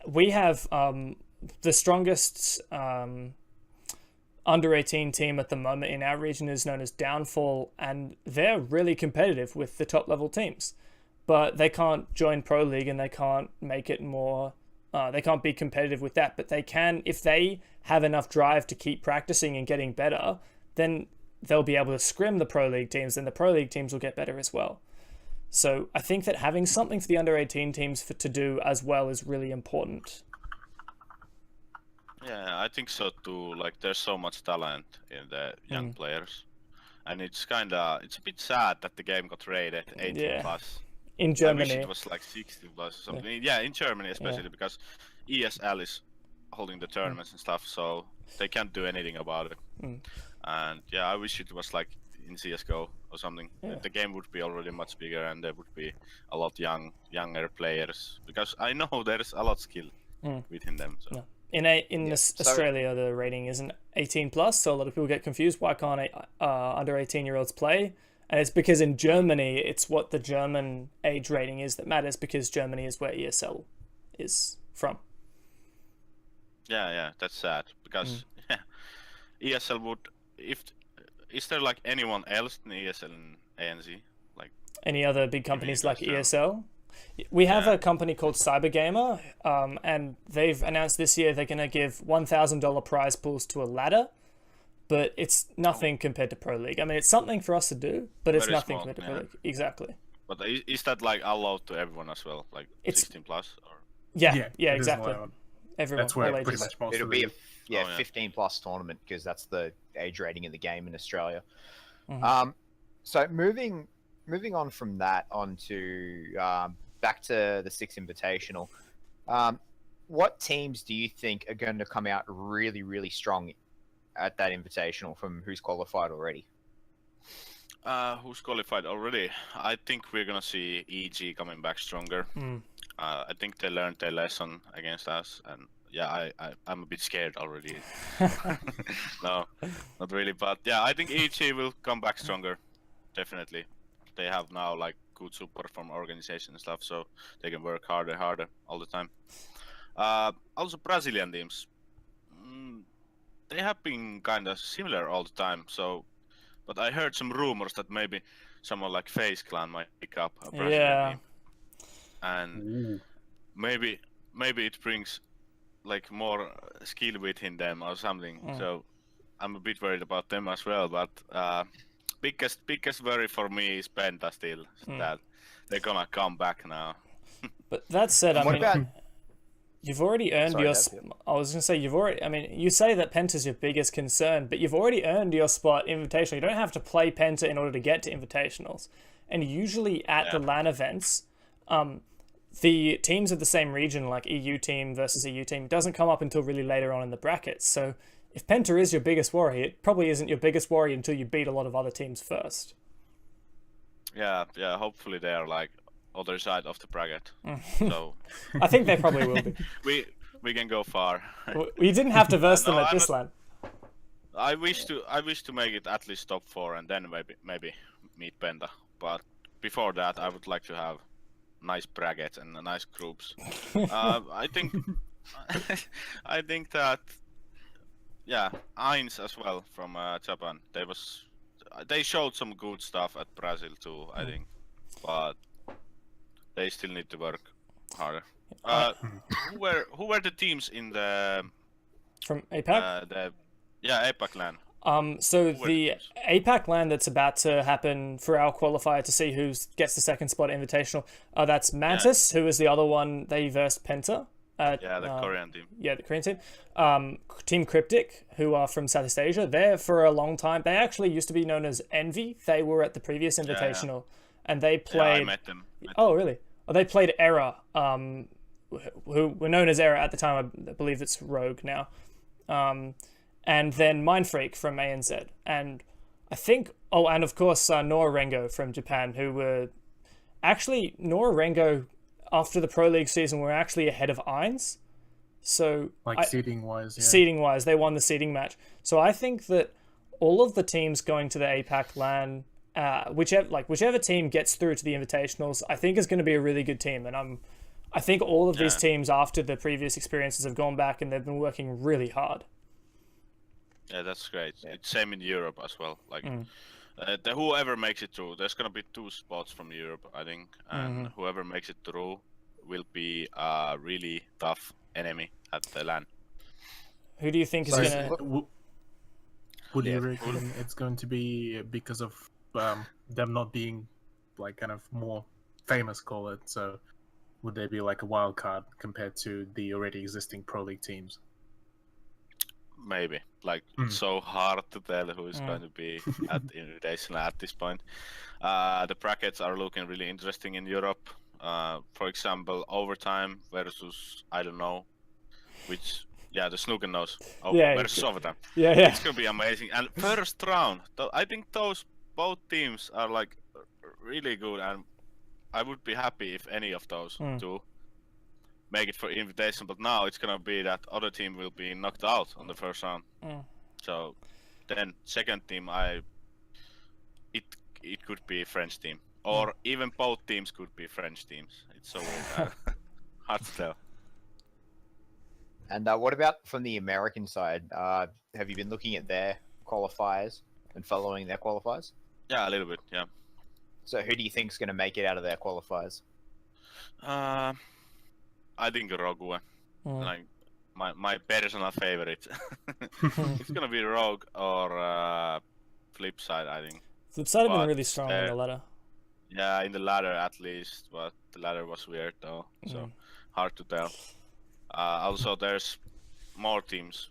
we have the strongest under 18 team at the moment in our region is known as Downfall, and they're really competitive with the top level teams, but they can't join Pro League and they can't make it more. They can't be competitive with that, but they can, if they have enough drive to keep practicing and getting better, then they'll be able to scrim the Pro League teams, and the Pro League teams will get better as well. So I think that having something for the under 18 teams to do as well is really important.
Yeah, I think so too. Like, there's so much talent in the young players, and it's a bit sad that the game got rated 18 plus.
In Germany,
I wish it was like 16 plus or something. Yeah, in Germany especially because ESL is holding the tournaments and stuff, so they can't do anything about it. And yeah, I wish it was like in CS:GO or something. The game would be already much bigger, and there would be a lot younger players, because I know there's a lot of skill within them. So.
Australia, the rating isn't 18 plus, so a lot of people get confused. Why can't under 18-year-olds play? And it's because in Germany, it's what the German age rating is that matters, because Germany is where ESL is from.
Yeah, that's sad, because ESL would, is there like anyone else in ESL in ANZ? Like
any other big companies like ESL? We have a company called Cybergamer, and they've announced this year they're going to give $1,000 prize pools to a ladder, but it's nothing compared to Pro League. I mean, it's something for us to do, but it's nothing compared to Pro League. Exactly.
But is that like allowed to everyone as well, like 16 plus? Or?
Yeah, exactly. Everyone.
That's where pretty much most
it'll
of
be a 15 plus tournament, because that's the age rating in the game in Australia. So moving on from that onto back to the Six Invitational. What teams do you think are going to come out really, really strong at that Invitational from who's qualified already?
Who's qualified already? I think we're going to see EG coming back stronger. I think they learned their lesson against us, and yeah, I'm a bit scared already. No, not really, but yeah, I think EG will come back stronger, definitely. They have now like good support from organization and stuff, so they can work harder all the time. Also Brazilian teams, they have been kind of similar all the time, so, but I heard some rumors that maybe someone like FaZe Clan might pick up a Brazilian team, and maybe it brings like more skill within them or something. So I'm a bit worried about them as well, but biggest worry for me is Penta still, that they're gonna come back now.
But that said, you've already earned your. I was gonna say you say that Penta's your biggest concern, but you've already earned your spot Invitational. You don't have to play Penta in order to get to Invitationals. And usually at the LAN events, the teams of the same region, like EU team versus EU team, doesn't come up until really later on in the brackets. So if Penta is your biggest worry, it probably isn't your biggest worry until you beat a lot of other teams first.
Yeah. Hopefully they are like other side of the bracket. So
I think they probably will be.
We can go far.
We didn't have to verse them at this LAN.
I wish to make it at least top 4 and then maybe meet Penta. But before that, I would like to have nice brackets and nice groups. I think I think that Ence as well from Japan. They showed some good stuff at Brazil too, I think, but they still need to work harder. Who were the teams in the
From APAC?
APAC LAN?
So
Who were
the
teams?
APAC LAN that's about to happen for our qualifier to see who gets the second spot invitational. That's Mantis, who is the other one. They versed Penta.
The Korean team.
Yeah, the Korean team. Team Cryptic, who are from Southeast Asia. There for a long time. They actually used to be known as Envy. They were at the previous invitational, and they played.
I met them.
Oh, really? Oh, they played Error. Who were known as Error at the time. I believe it's Rogue now. And then Mindfreak from ANZ. And I think, and of course, Nora Rengo from Japan, who were actually, Nora Rengo, after the Pro League season, were actually ahead of Ence. So,
seeding-wise, yeah.
Seeding-wise, they won the seeding match. So I think that all of the teams going to the APAC LAN, whichever team gets through to the invitationals, I think is going to be a really good team. And I think all of these teams, after the previous experiences, have gone back and they've been working really hard.
Yeah, that's great. It's same in Europe as well. Like, whoever makes it through, there's gonna be 2 spots from Europe, I think, and whoever makes it through will be a really tough enemy at the LAN.
Who do you think is gonna?
Would you reckon it's going to be because of them not being like kind of more famous, call it? So would they be like a wild card compared to the already existing Pro League teams?
Maybe. Like, it's so hard to tell who is going to be at Invitational at this point. The brackets are looking really interesting in Europe. For example, overtime versus, I don't know, which, the snooker knows. Versus overtime.
Yeah.
It's going to be amazing. And first round, I think both teams are like really good, and I would be happy if any of those two make it for invitation, but now it's gonna be that other team will be knocked out on the first round. So then second team, it could be a French team, or even both teams could be French teams. It's so hard to tell.
And what about from the American side? Have you been looking at their qualifiers and following their qualifiers?
Yeah, a little bit. Yeah.
So who do you think is going to make it out of their qualifiers?
I think Rogue. Like my personal favorite. It's gonna be Rogue or Flipside, I think.
Flipside have been really strong on the ladder.
Yeah, in the ladder at least, but the ladder was weird though, so hard to tell. Also, there's more teams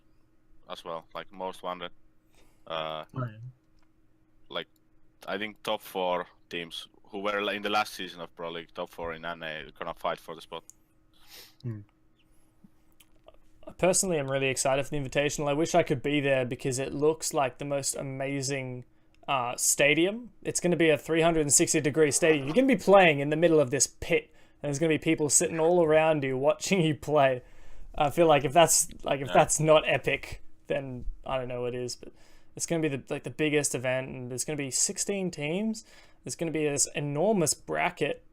as well, like Most Wanted. Like I think top 4 teams who were in the last season of Pro League, top 4 in NA, are gonna fight for the spot.
Personally, I'm really excited for the invitational. I wish I could be there because it looks like the most amazing stadium. It's going to be a 360-degree stadium. You're going to be playing in the middle of this pit, and there's going to be people sitting all around you watching you play. I feel like if that's not epic, then I don't know what is. But it's going to be the biggest event, and there's going to be 16 teams. There's going to be this enormous bracket.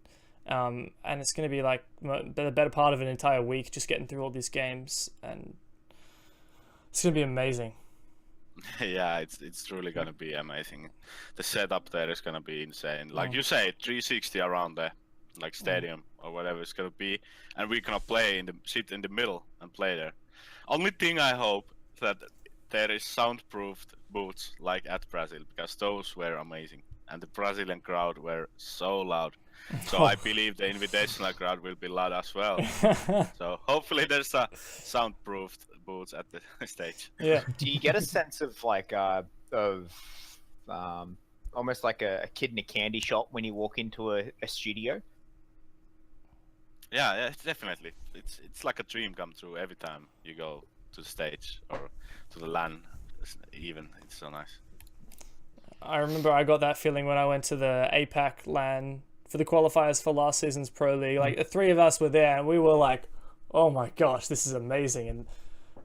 And it's going to be like the better part of an entire week just getting through all these games, and it's going to be amazing.
Yeah, it's truly going to be amazing. The setup there is going to be insane. Like you say, 360 around the like stadium or whatever it's going to be, and we're going to sit in the middle and play there. Only thing I hope that there is soundproofed booths like at Brazil, because those were amazing, and the Brazilian crowd were so loud. So I believe the invitational crowd will be loud as well. So hopefully there's a soundproofed booths at the stage.
Yeah.
Do you get a sense of like almost like a kid in a candy shop when you walk into a studio?
Yeah, definitely. It's like a dream come true every time you go to the stage or to the LAN. Even it's so nice.
I remember I got that feeling when I went to the APAC LAN for the qualifiers for last season's Pro League. Like the 3 of us were there, and we were like, "Oh my gosh, this is amazing!"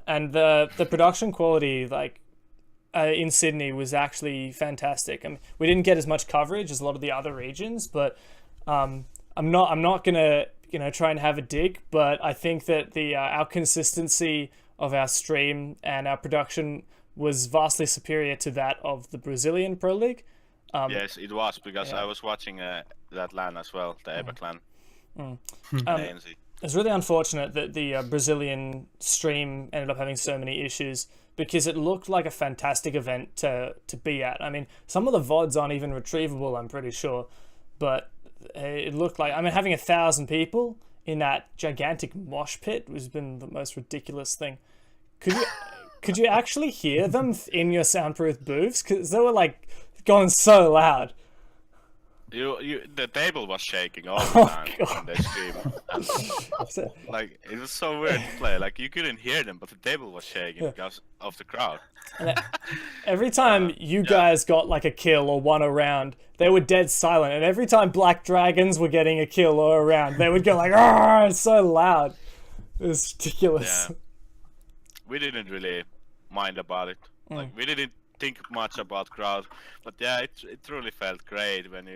And the production quality, like in Sydney was actually fantastic. I mean, we didn't get as much coverage as a lot of the other regions, but I'm not gonna try and have a dig, but I think that the our consistency of our stream and our production was vastly superior to that of the Brazilian Pro League.
Yes, it was, because I was watching that LAN as well, the Epic LAN.
It was really unfortunate that the Brazilian stream ended up having so many issues, because it looked like a fantastic event to be at. I mean, some of the VODs aren't even retrievable, I'm pretty sure, but it looked like, I mean, having 1,000 people in that gigantic mosh pit has been the most ridiculous thing. Could you actually hear them in your soundproof booths? Because they were like going so loud.
The table was shaking all the time on the stream. And, like, it was so weird to play. Like, you couldn't hear them, but the table was shaking because of the crowd.
And every time you guys got like a kill or won a round, they were dead silent. And every time Black Dragons were getting a kill or a round, they would go like, "Ah!" It's so loud. It was ridiculous.
Yeah. We didn't really mind about it. Like, we didn't think much about crowd, but yeah, it truly felt great when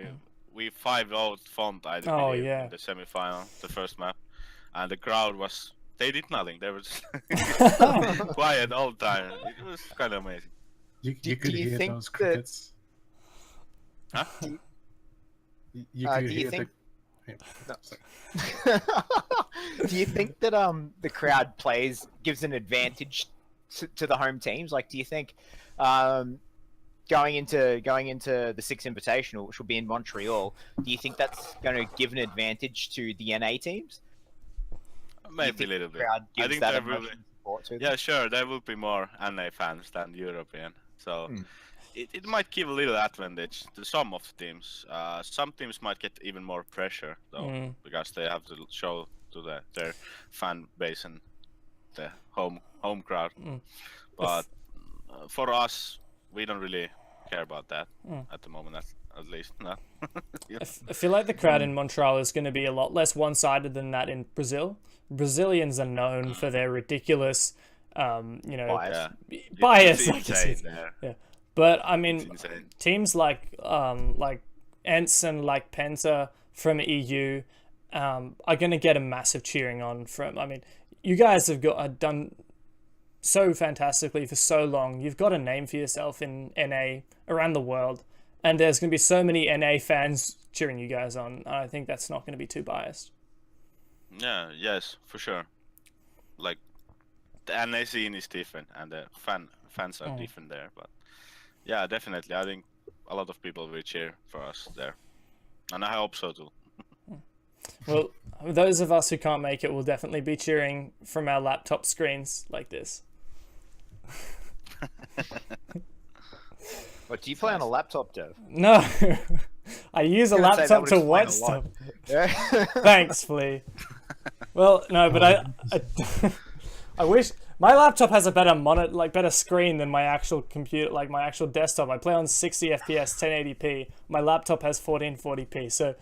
we 5-0'd Font, I believe, in the semi-final, the first map, and the crowd they did nothing. They were just quiet all the time. It was kind of amazing.
You could hear those crickets.
Huh?
You could hear the...
Do you think that the crowd gives an advantage to the home teams? Like, do you think going into the Six Invitational, which will be in Montreal, do you think that's going to give an advantage to the NA teams?
Maybe a little bit. I think there will be. Yeah, sure. There will be more NA fans than European, so it might give a little advantage to some of the teams. Some teams might get even more pressure though, because they have to show to their fan base and the home crowd. But for us, we don't really care about that at the moment, at least. No.
I feel like the crowd in Montreal is going to be a lot less one-sided than that in Brazil. Brazilians are known for their ridiculous, bias. I guess. Yeah, but I mean, teams like Ence and like Penta from EU are going to get a massive cheering on from. I mean, you guys have done so fantastically for so long. You've got a name for yourself in NA around the world, and there's going to be so many NA fans cheering you guys on. I think that's not going to be too biased.
Yeah, yes, for sure. Like, the NA scene is different, and the fans are different there. But yeah, definitely, I think a lot of people will cheer for us there, and I hope so too.
Well, those of us who can't make it will definitely be cheering from our laptop screens like this.
What, do you play on a laptop, Dev?
No, I use a laptop to watch stuff. Thanks, Flea. Well, no, but I wish my laptop has a better monitor, like better screen than my actual computer, like my actual desktop. I play on 60 FPS, 1080p. My laptop has 1440p. So,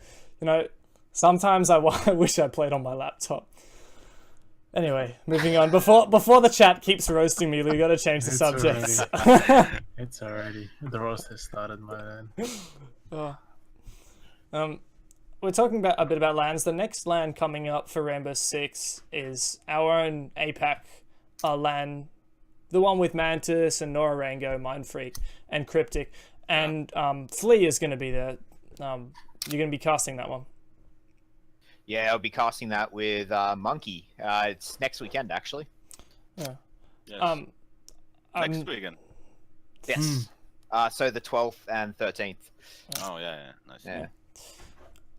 sometimes I wish I played on my laptop. Anyway, moving on. Before the chat keeps roasting me, we got to change the subjects.
It's already the roast has started, my man.
We're talking a bit about LANs. The next LAN coming up for Rainbow Six is our own APAC LAN, the one with Mantis and Nora Rango, Mindfreak, and Cryptic, and Flea is going to be there. You're going to be casting that one.
Yeah, I'll be casting that with Monkey. It's next weekend, actually.
Yeah.
Yes. Next weekend.
Yes. So the 12th and 13th.
Oh yeah, nice.
Yeah.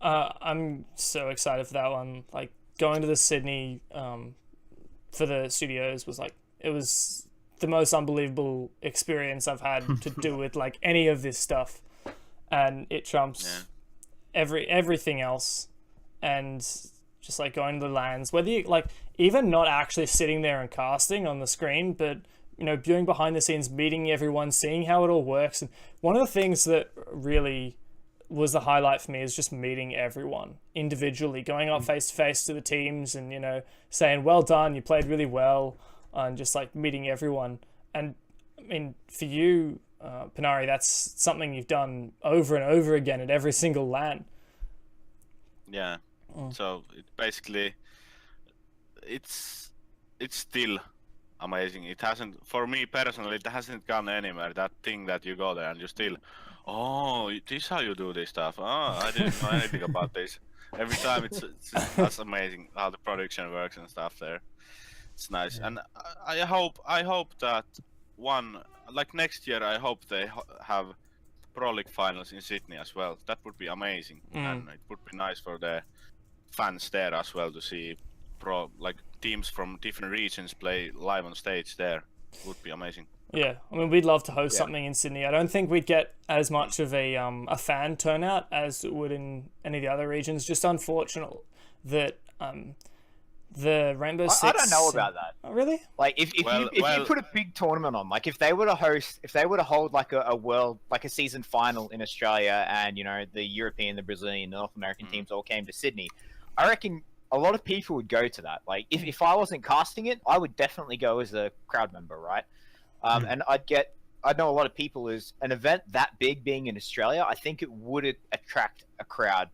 I'm so excited for that one. Like, going to the Sydney for the studios was it was the most unbelievable experience I've had to do with like any of this stuff, and it trumps everything else. And just like going to the LANs, whether you like even not actually sitting there and casting on the screen, but viewing behind the scenes, meeting everyone, seeing how it all works. And one of the things that really was the highlight for me is just meeting everyone individually, going up face to face to the teams and saying well done, you played really well, and just like meeting everyone. And mean, for you, Pannari, that's something you've done over and over again at every single LAN.
Yeah. So it basically, it's still amazing. It hasn't, for me personally, it hasn't gone anywhere. That thing that you go there and you still, oh, this is how you do this stuff. Oh, I didn't know anything about this. Every time that's amazing how the production works and stuff there. It's nice, and I hope that like next year, I hope they have Pro League finals in Sydney as well. That would be amazing, and it would be nice for the fans there as well to see teams from different regions play live on stage there. Would be amazing.
Yeah, I mean, we'd love to host something in Sydney. I don't think we'd get as much of a fan turnout as it would in any of the other regions. Just unfortunate that the Rainbow Six.
I don't know about that.
Oh, really?
Like if you put a big tournament on, like if they were to hold like a world, like a season final in Australia, and you know the European, the Brazilian, the North American teams all came to Sydney, I reckon a lot of people would go to that. Like if I wasn't casting it, I would definitely go as a crowd member, right? And I'd know a lot of people as an event that big being in Australia. I think it would attract a crowd,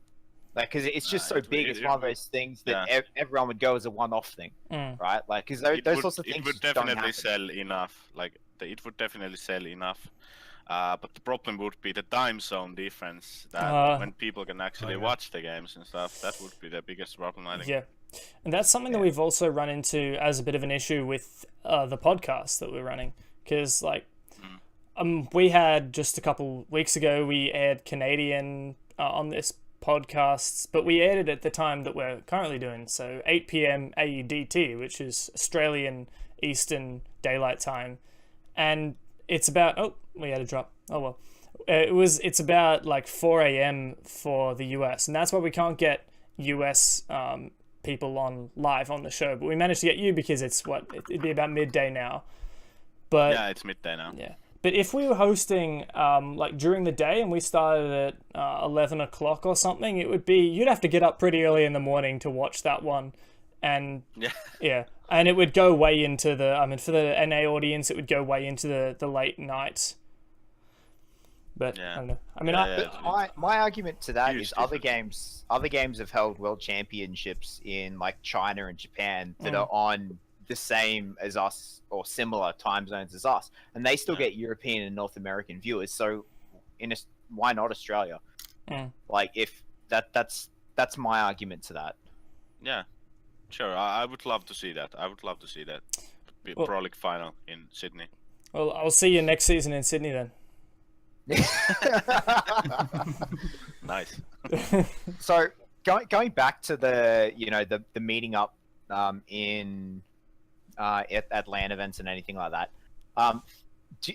like because it's just so big. It's one of those things that everyone would go as a one-off thing, right? Like because those sorts of things.
It would definitely sell enough. Like it would definitely sell enough. But the problem would be the time zone difference. That when people can actually watch the games and stuff, that would be the biggest problem, I think.
Yeah. And that's something that we've also run into as a bit of an issue with the podcast that we're running. Because, like, we had just a couple weeks ago, we aired Canadian on this podcast, but we aired it at the time that we're currently doing. So 8 p.m. AUDT, which is Australian Eastern Daylight Time. And it's about... Oh, we had a drop. Oh, well. It's about, like, 4 a.m. for the US. And that's why we can't get US... people on live on the show, but we managed to get you because it'd be about midday now. But
yeah, it's midday now.
Yeah, but if we were hosting like during the day and we started at 11 o'clock or something, you'd have to get up pretty early in the morning to watch that one, and and it would go way into for the NA audience, it would go way into the late night. But I don't know. I mean,
my argument to that is other games have held world championships in like China and Japan that are on the same as us or similar time zones as us, and they still get European and North American viewers. So, why not Australia? Like, if that's my argument to that.
Yeah, sure. I would love to see that. Pro League final in Sydney.
Well, I'll see you next season in Sydney then.
Nice.
So going back to the meeting up in at LAN events and anything like that,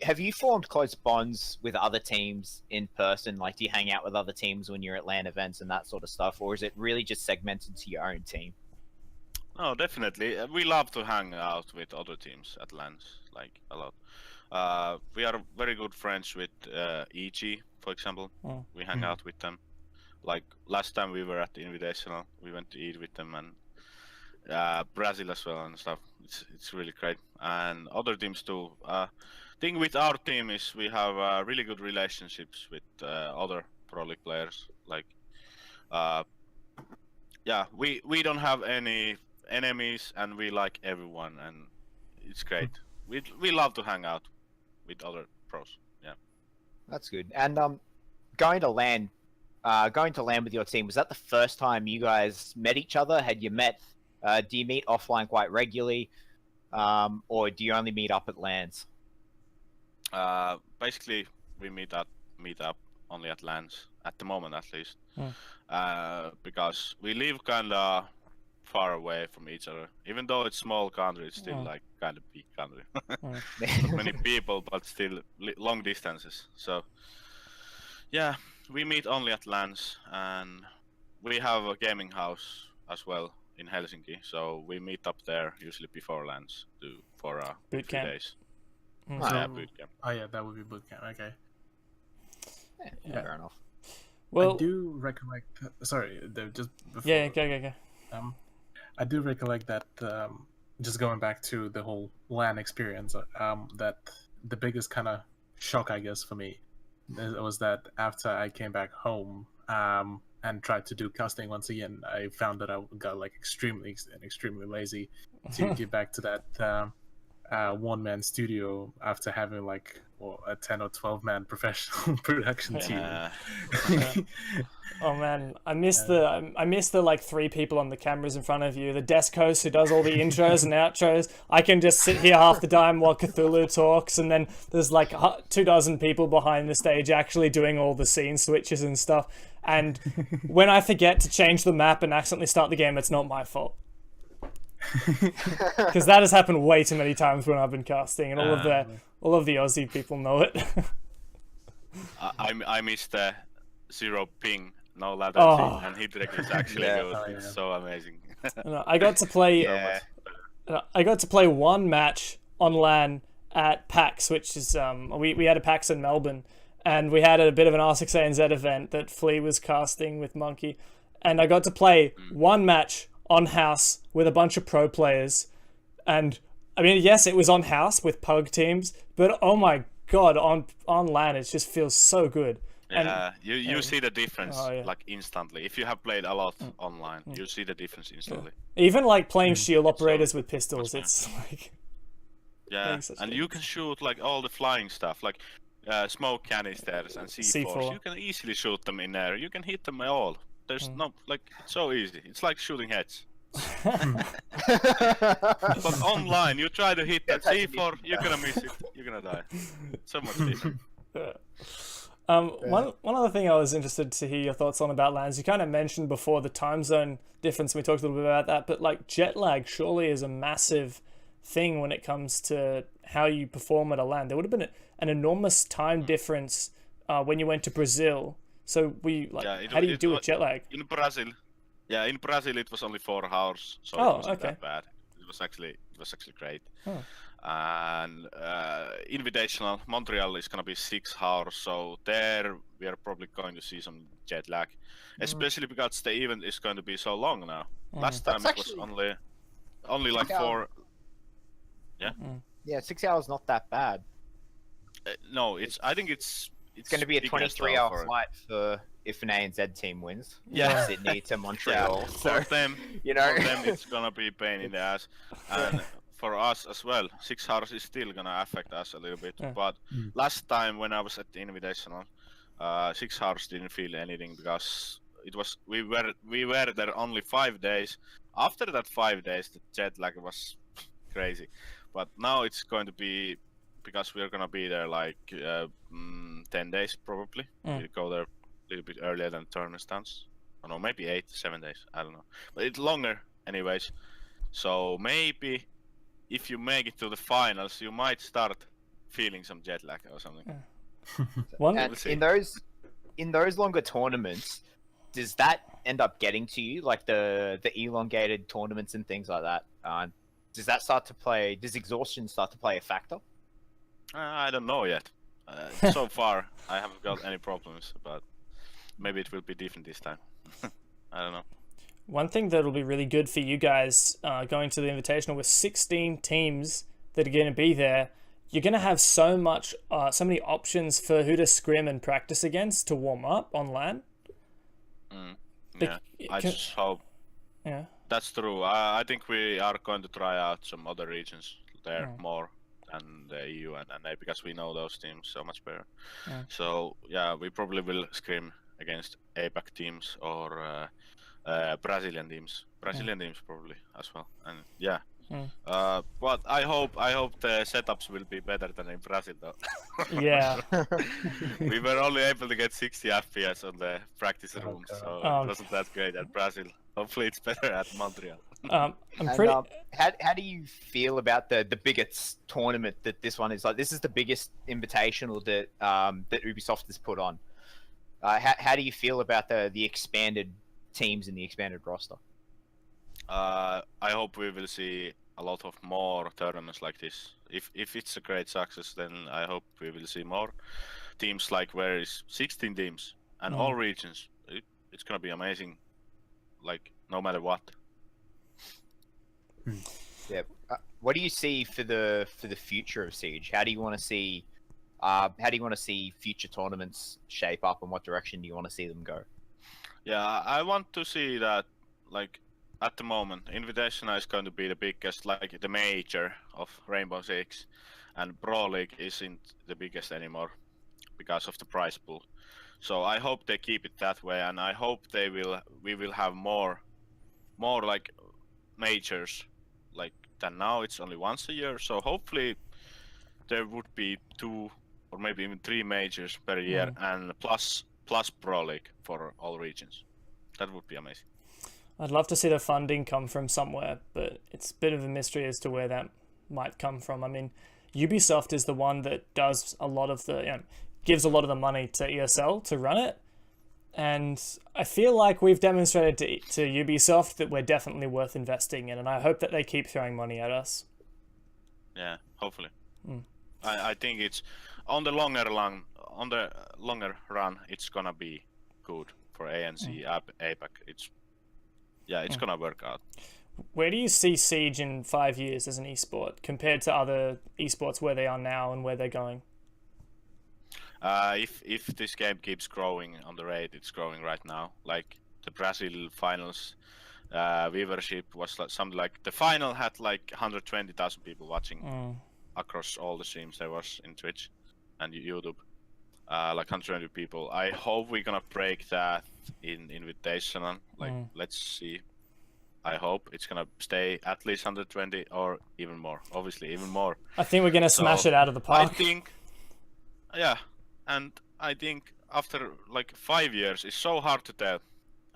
have you formed close bonds with other teams in person? Like, do you hang out with other teams when you're at LAN events and that sort of stuff, or is it really just segmented to your own team?
Oh, definitely. We love to hang out with other teams at LANs, like a lot. We are very good friends with EG, for example. We hang out with them. Like last time we were at the Invitational, we went to eat with them, and Brazil as well and stuff. It's really great. And other teams too. Thing with our team is we have really good relationships with other Pro League players. Like, we don't have any enemies, and we like everyone, and it's great. We love to hang out with other pros. Yeah,
that's good. And going to LAN with your team, was that the first time you guys met each other? Had you met? Do you meet offline quite regularly, or do you only meet up at LANs?
Basically, we meet up only at LANs at the moment, at least, because we live kind of far away from each other. Even though it's small country, it's still like kind of big country. Not many people, but still long distances. So yeah, we meet only at LANs, and we have a gaming house as well in Helsinki. So we meet up there usually before LANs for a few days. Yeah, boot camp.
Oh yeah, that would be boot camp. Okay.
Yeah, fair enough.
Well,
I do recollect. Sorry, just before.
Yeah, go.
I do recollect that. Just going back to the whole LAN experience, that the biggest kind of shock, I guess, for me was that after I came back home and tried to do casting once again, I found that I got like extremely lazy to get back to that one-man studio after having like a 10 or 12-man professional production team.
Oh man, I miss the like 3 people on the cameras in front of you. The desk host who does all the intros and outros. I can just sit here half the time while Cthulhu talks, and then there's like 24 people behind the stage actually doing all the scene switches and stuff. And when I forget to change the map and accidentally start the game, it's not my fault. Because that has happened way too many times when I've been casting, and all of the Aussie people know it.
I missed the 0 ping, no latency, and hit reg is actually good. It's so amazing.
I got to play. I got to play one match on LAN at PAX, which is we had a PAX in Melbourne, and we had a bit of an R6 ANZ event that Flea was casting with Monkey, and I got to play one match on house with a bunch of pro players, and I mean, yes, it was on house with pug teams, but oh my god, on LAN it just feels so good.
Yeah, you see the difference like instantly. If you have played a lot online, you see the difference instantly.
Even like playing shield operators with pistols, it's like
and you can shoot like all the flying stuff, like smoke canisters and C4s. You can easily shoot them in air. You can hit them all. There's no like it's so easy. It's like shooting heads. But online, you try to hit that C4, you're gonna miss it. You're gonna die. So much different.
One other thing I was interested to hear your thoughts on about LANs. You kind of mentioned before the time zone difference. We talked a little bit about that, but like jet lag surely is a massive thing when it comes to how you perform at a LAN. There would have been an enormous time difference when you went to Brazil. So how do you do with jet lag?
In Brazil, it was only 4 hours, so it wasn't that bad. It was actually great.
Oh.
And Invitational Montreal is gonna be 6 hours, so there we are probably going to see some jet lag, especially because the event is going to be so long now. Last time it was only like 4.
Yeah, 6 hours not that bad.
No, I think it's
going to be a 23-hour flight for if an ANZ team wins.
Yeah,
Sydney to Montreal.
For them, for them it's gonna be a pain in the ass, and for us as well. 6 hours is still gonna affect us a little bit. But last time when I was at the Invitational, 6 hours didn't feel anything because we were there only 5 days. After that 5 days, the jet lag was crazy. But now it's going to be, because we're gonna be there like 10 days probably. We go there a little bit earlier than tournament starts. I don't know, maybe 8-7 days. I don't know, but it's longer anyways. So maybe if you make it to the finals, you might start feeling some jet lag or something.
In those longer tournaments, does that end up getting to you, like the elongated tournaments and things like that? Does that start to play? Does exhaustion start to play a factor?
I don't know yet. So far, I haven't got any problems, but maybe it will be different this time. I don't know.
One thing that'll be really good for you guys going to the Invitational with 16 teams that are going to be there, you're going to have so many options for who to scrim and practice against to warm up on LAN.
I just hope.
Yeah.
That's true. I think we are going to try out some other regions there more than the EU and NA, because we know those teams so much better. So yeah, we probably will scrim against APAC teams or Brazilian teams. Brazilian teams probably as well. And yeah. But I hope the setups will be better than in Brazil though.
Yeah.
We were only able to get 60 FPS on the practice room, so it wasn't that great at Brazil. Hopefully it's better at Montreal.
How do you feel about the biggest tournament that this one is? Like, this is the biggest invitational that that Ubisoft has put on. How do you feel about the expanded teams and the expanded roster?
I hope we will see a lot of more tournaments like this. If it's a great success, then I hope we will see more teams, like where is 16 teams and all regions. It's gonna be amazing, like no matter what.
Yeah, What do you see for the future of Siege? How do you want to see future tournaments shape up, and what direction do you want to see them go?
Yeah, I want to see that, like, at the moment, Invitational is going to be the biggest, like, the major of Rainbow Six, and Pro League isn't the biggest anymore because of the prize pool. So I hope they keep it that way, and I hope we will have more like majors, like than now. It's only once a year, so hopefully there would be 2 or maybe even 3 majors per year, and plus Pro League for all regions. That would be amazing.
I'd love to see the funding come from somewhere, but it's a bit of a mystery as to where that might come from. I mean, Ubisoft is the one that does a lot of the, gives a lot of the money to ESL to run it. And I feel like we've demonstrated to Ubisoft that we're definitely worth investing in, and I hope that they keep throwing money at us.
Yeah, hopefully. I think it's on the longer run, it's gonna be good for ANC, APAC. It's gonna work out.
Where do you see Siege in 5 years as an esport compared to other esports where they are now and where they're going?
If this game keeps growing on the rate it's growing right now, like the Brazil finals, viewership was like something like the final had like 120,000 people watching across all the streams there was in Twitch and YouTube, like 120 people. I hope we're gonna break that in Invitational. Like, let's see. I hope it's gonna stay at least 120 or even more. Obviously, even more.
I think we're gonna smash it out of the park.
I think, yeah, and I think after like 5 years, it's so hard to tell.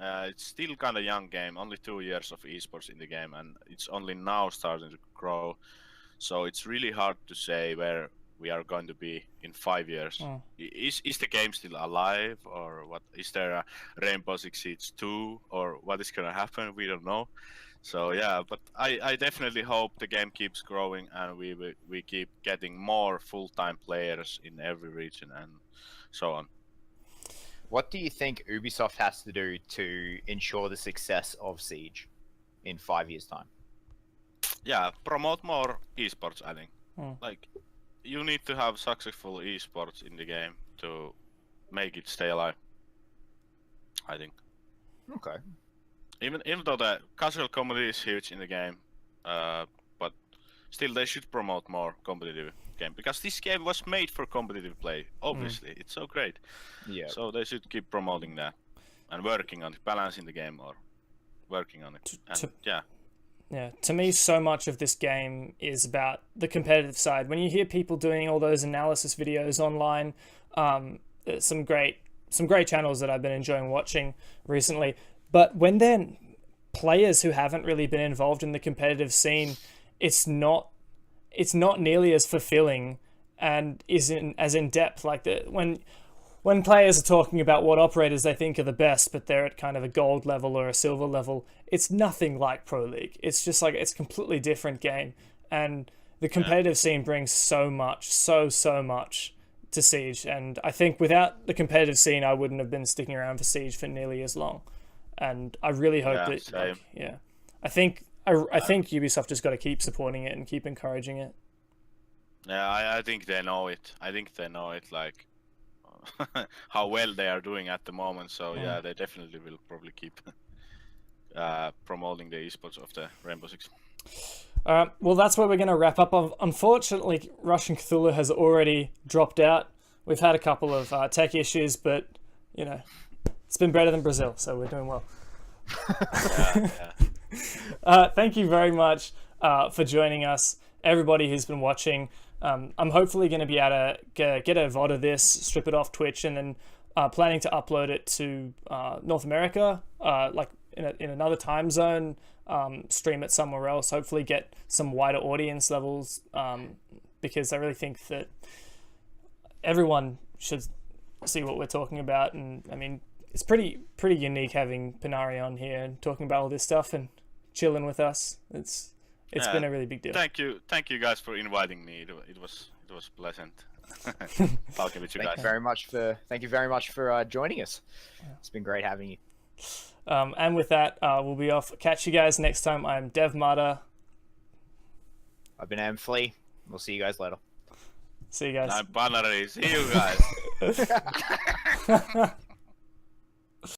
It's still kind of young game, only 2 years of esports in the game, and it's only now starting to grow. So it's really hard to say where we are going to be in 5 years. Is the game still alive, or what? Is there a Rainbow Six Siege 2, or what is gonna happen? We don't know. So yeah, but I definitely hope the game keeps growing and we keep getting more full-time players in every region and so on.
What do you think Ubisoft has to do to ensure the success of Siege in 5 years' time?
Yeah, promote more esports, I think. Like, you need to have successful esports in the game to make it stay alive, I think.
Okay.
Even though the casual community is huge in the game, but still they should promote more competitive game, because this game was made for competitive play. Obviously, it's so great.
Yeah.
So they should keep promoting that and working on it, balancing the game or working on it. And,
Yeah, to me, so much of this game is about the competitive side. When you hear people doing all those analysis videos online, some great channels that I've been enjoying watching recently. But when they're players who haven't really been involved in the competitive scene, it's not nearly as fulfilling and isn't as in depth. Like when players are talking about what operators they think are the best, but they're at kind of a gold level or a silver level, it's nothing like Pro League. It's just like, it's a completely different game. And the competitive scene brings so much to Siege. And I think without the competitive scene, I wouldn't have been sticking around for Siege for nearly as long. And I really hope that, I think Ubisoft just got to keep supporting it and keep encouraging it.
Yeah, I think they know it. Like, how well they are doing at the moment. So yeah, they definitely will probably keep promoting the esports of the Rainbow Six.
Well, that's where we're going to wrap up. Unfortunately, Russian Cthulhu has already dropped out. We've had a couple of tech issues, but it's been better than Brazil, so we're doing well. Thank you very much for joining us, everybody who's been watching. I'm hopefully going to be able to get a VOD of this, strip it off Twitch, and then planning to upload it to North America, like in another time zone, stream it somewhere else, hopefully get some wider audience levels, because I really think that everyone should see what we're talking about. And I mean, it's pretty unique having Pannari on here and talking about all this stuff and chilling with us. It's been a really big deal.
Thank you guys for inviting me. It was pleasant talking with you guys.
Thank you very much for joining us. It's been great having you.
And with that, we'll be off. Catch you guys next time. I'm Devmarta.
I've been amFlea. We'll see you guys later.
See you guys.
I'm Pannari. See you guys.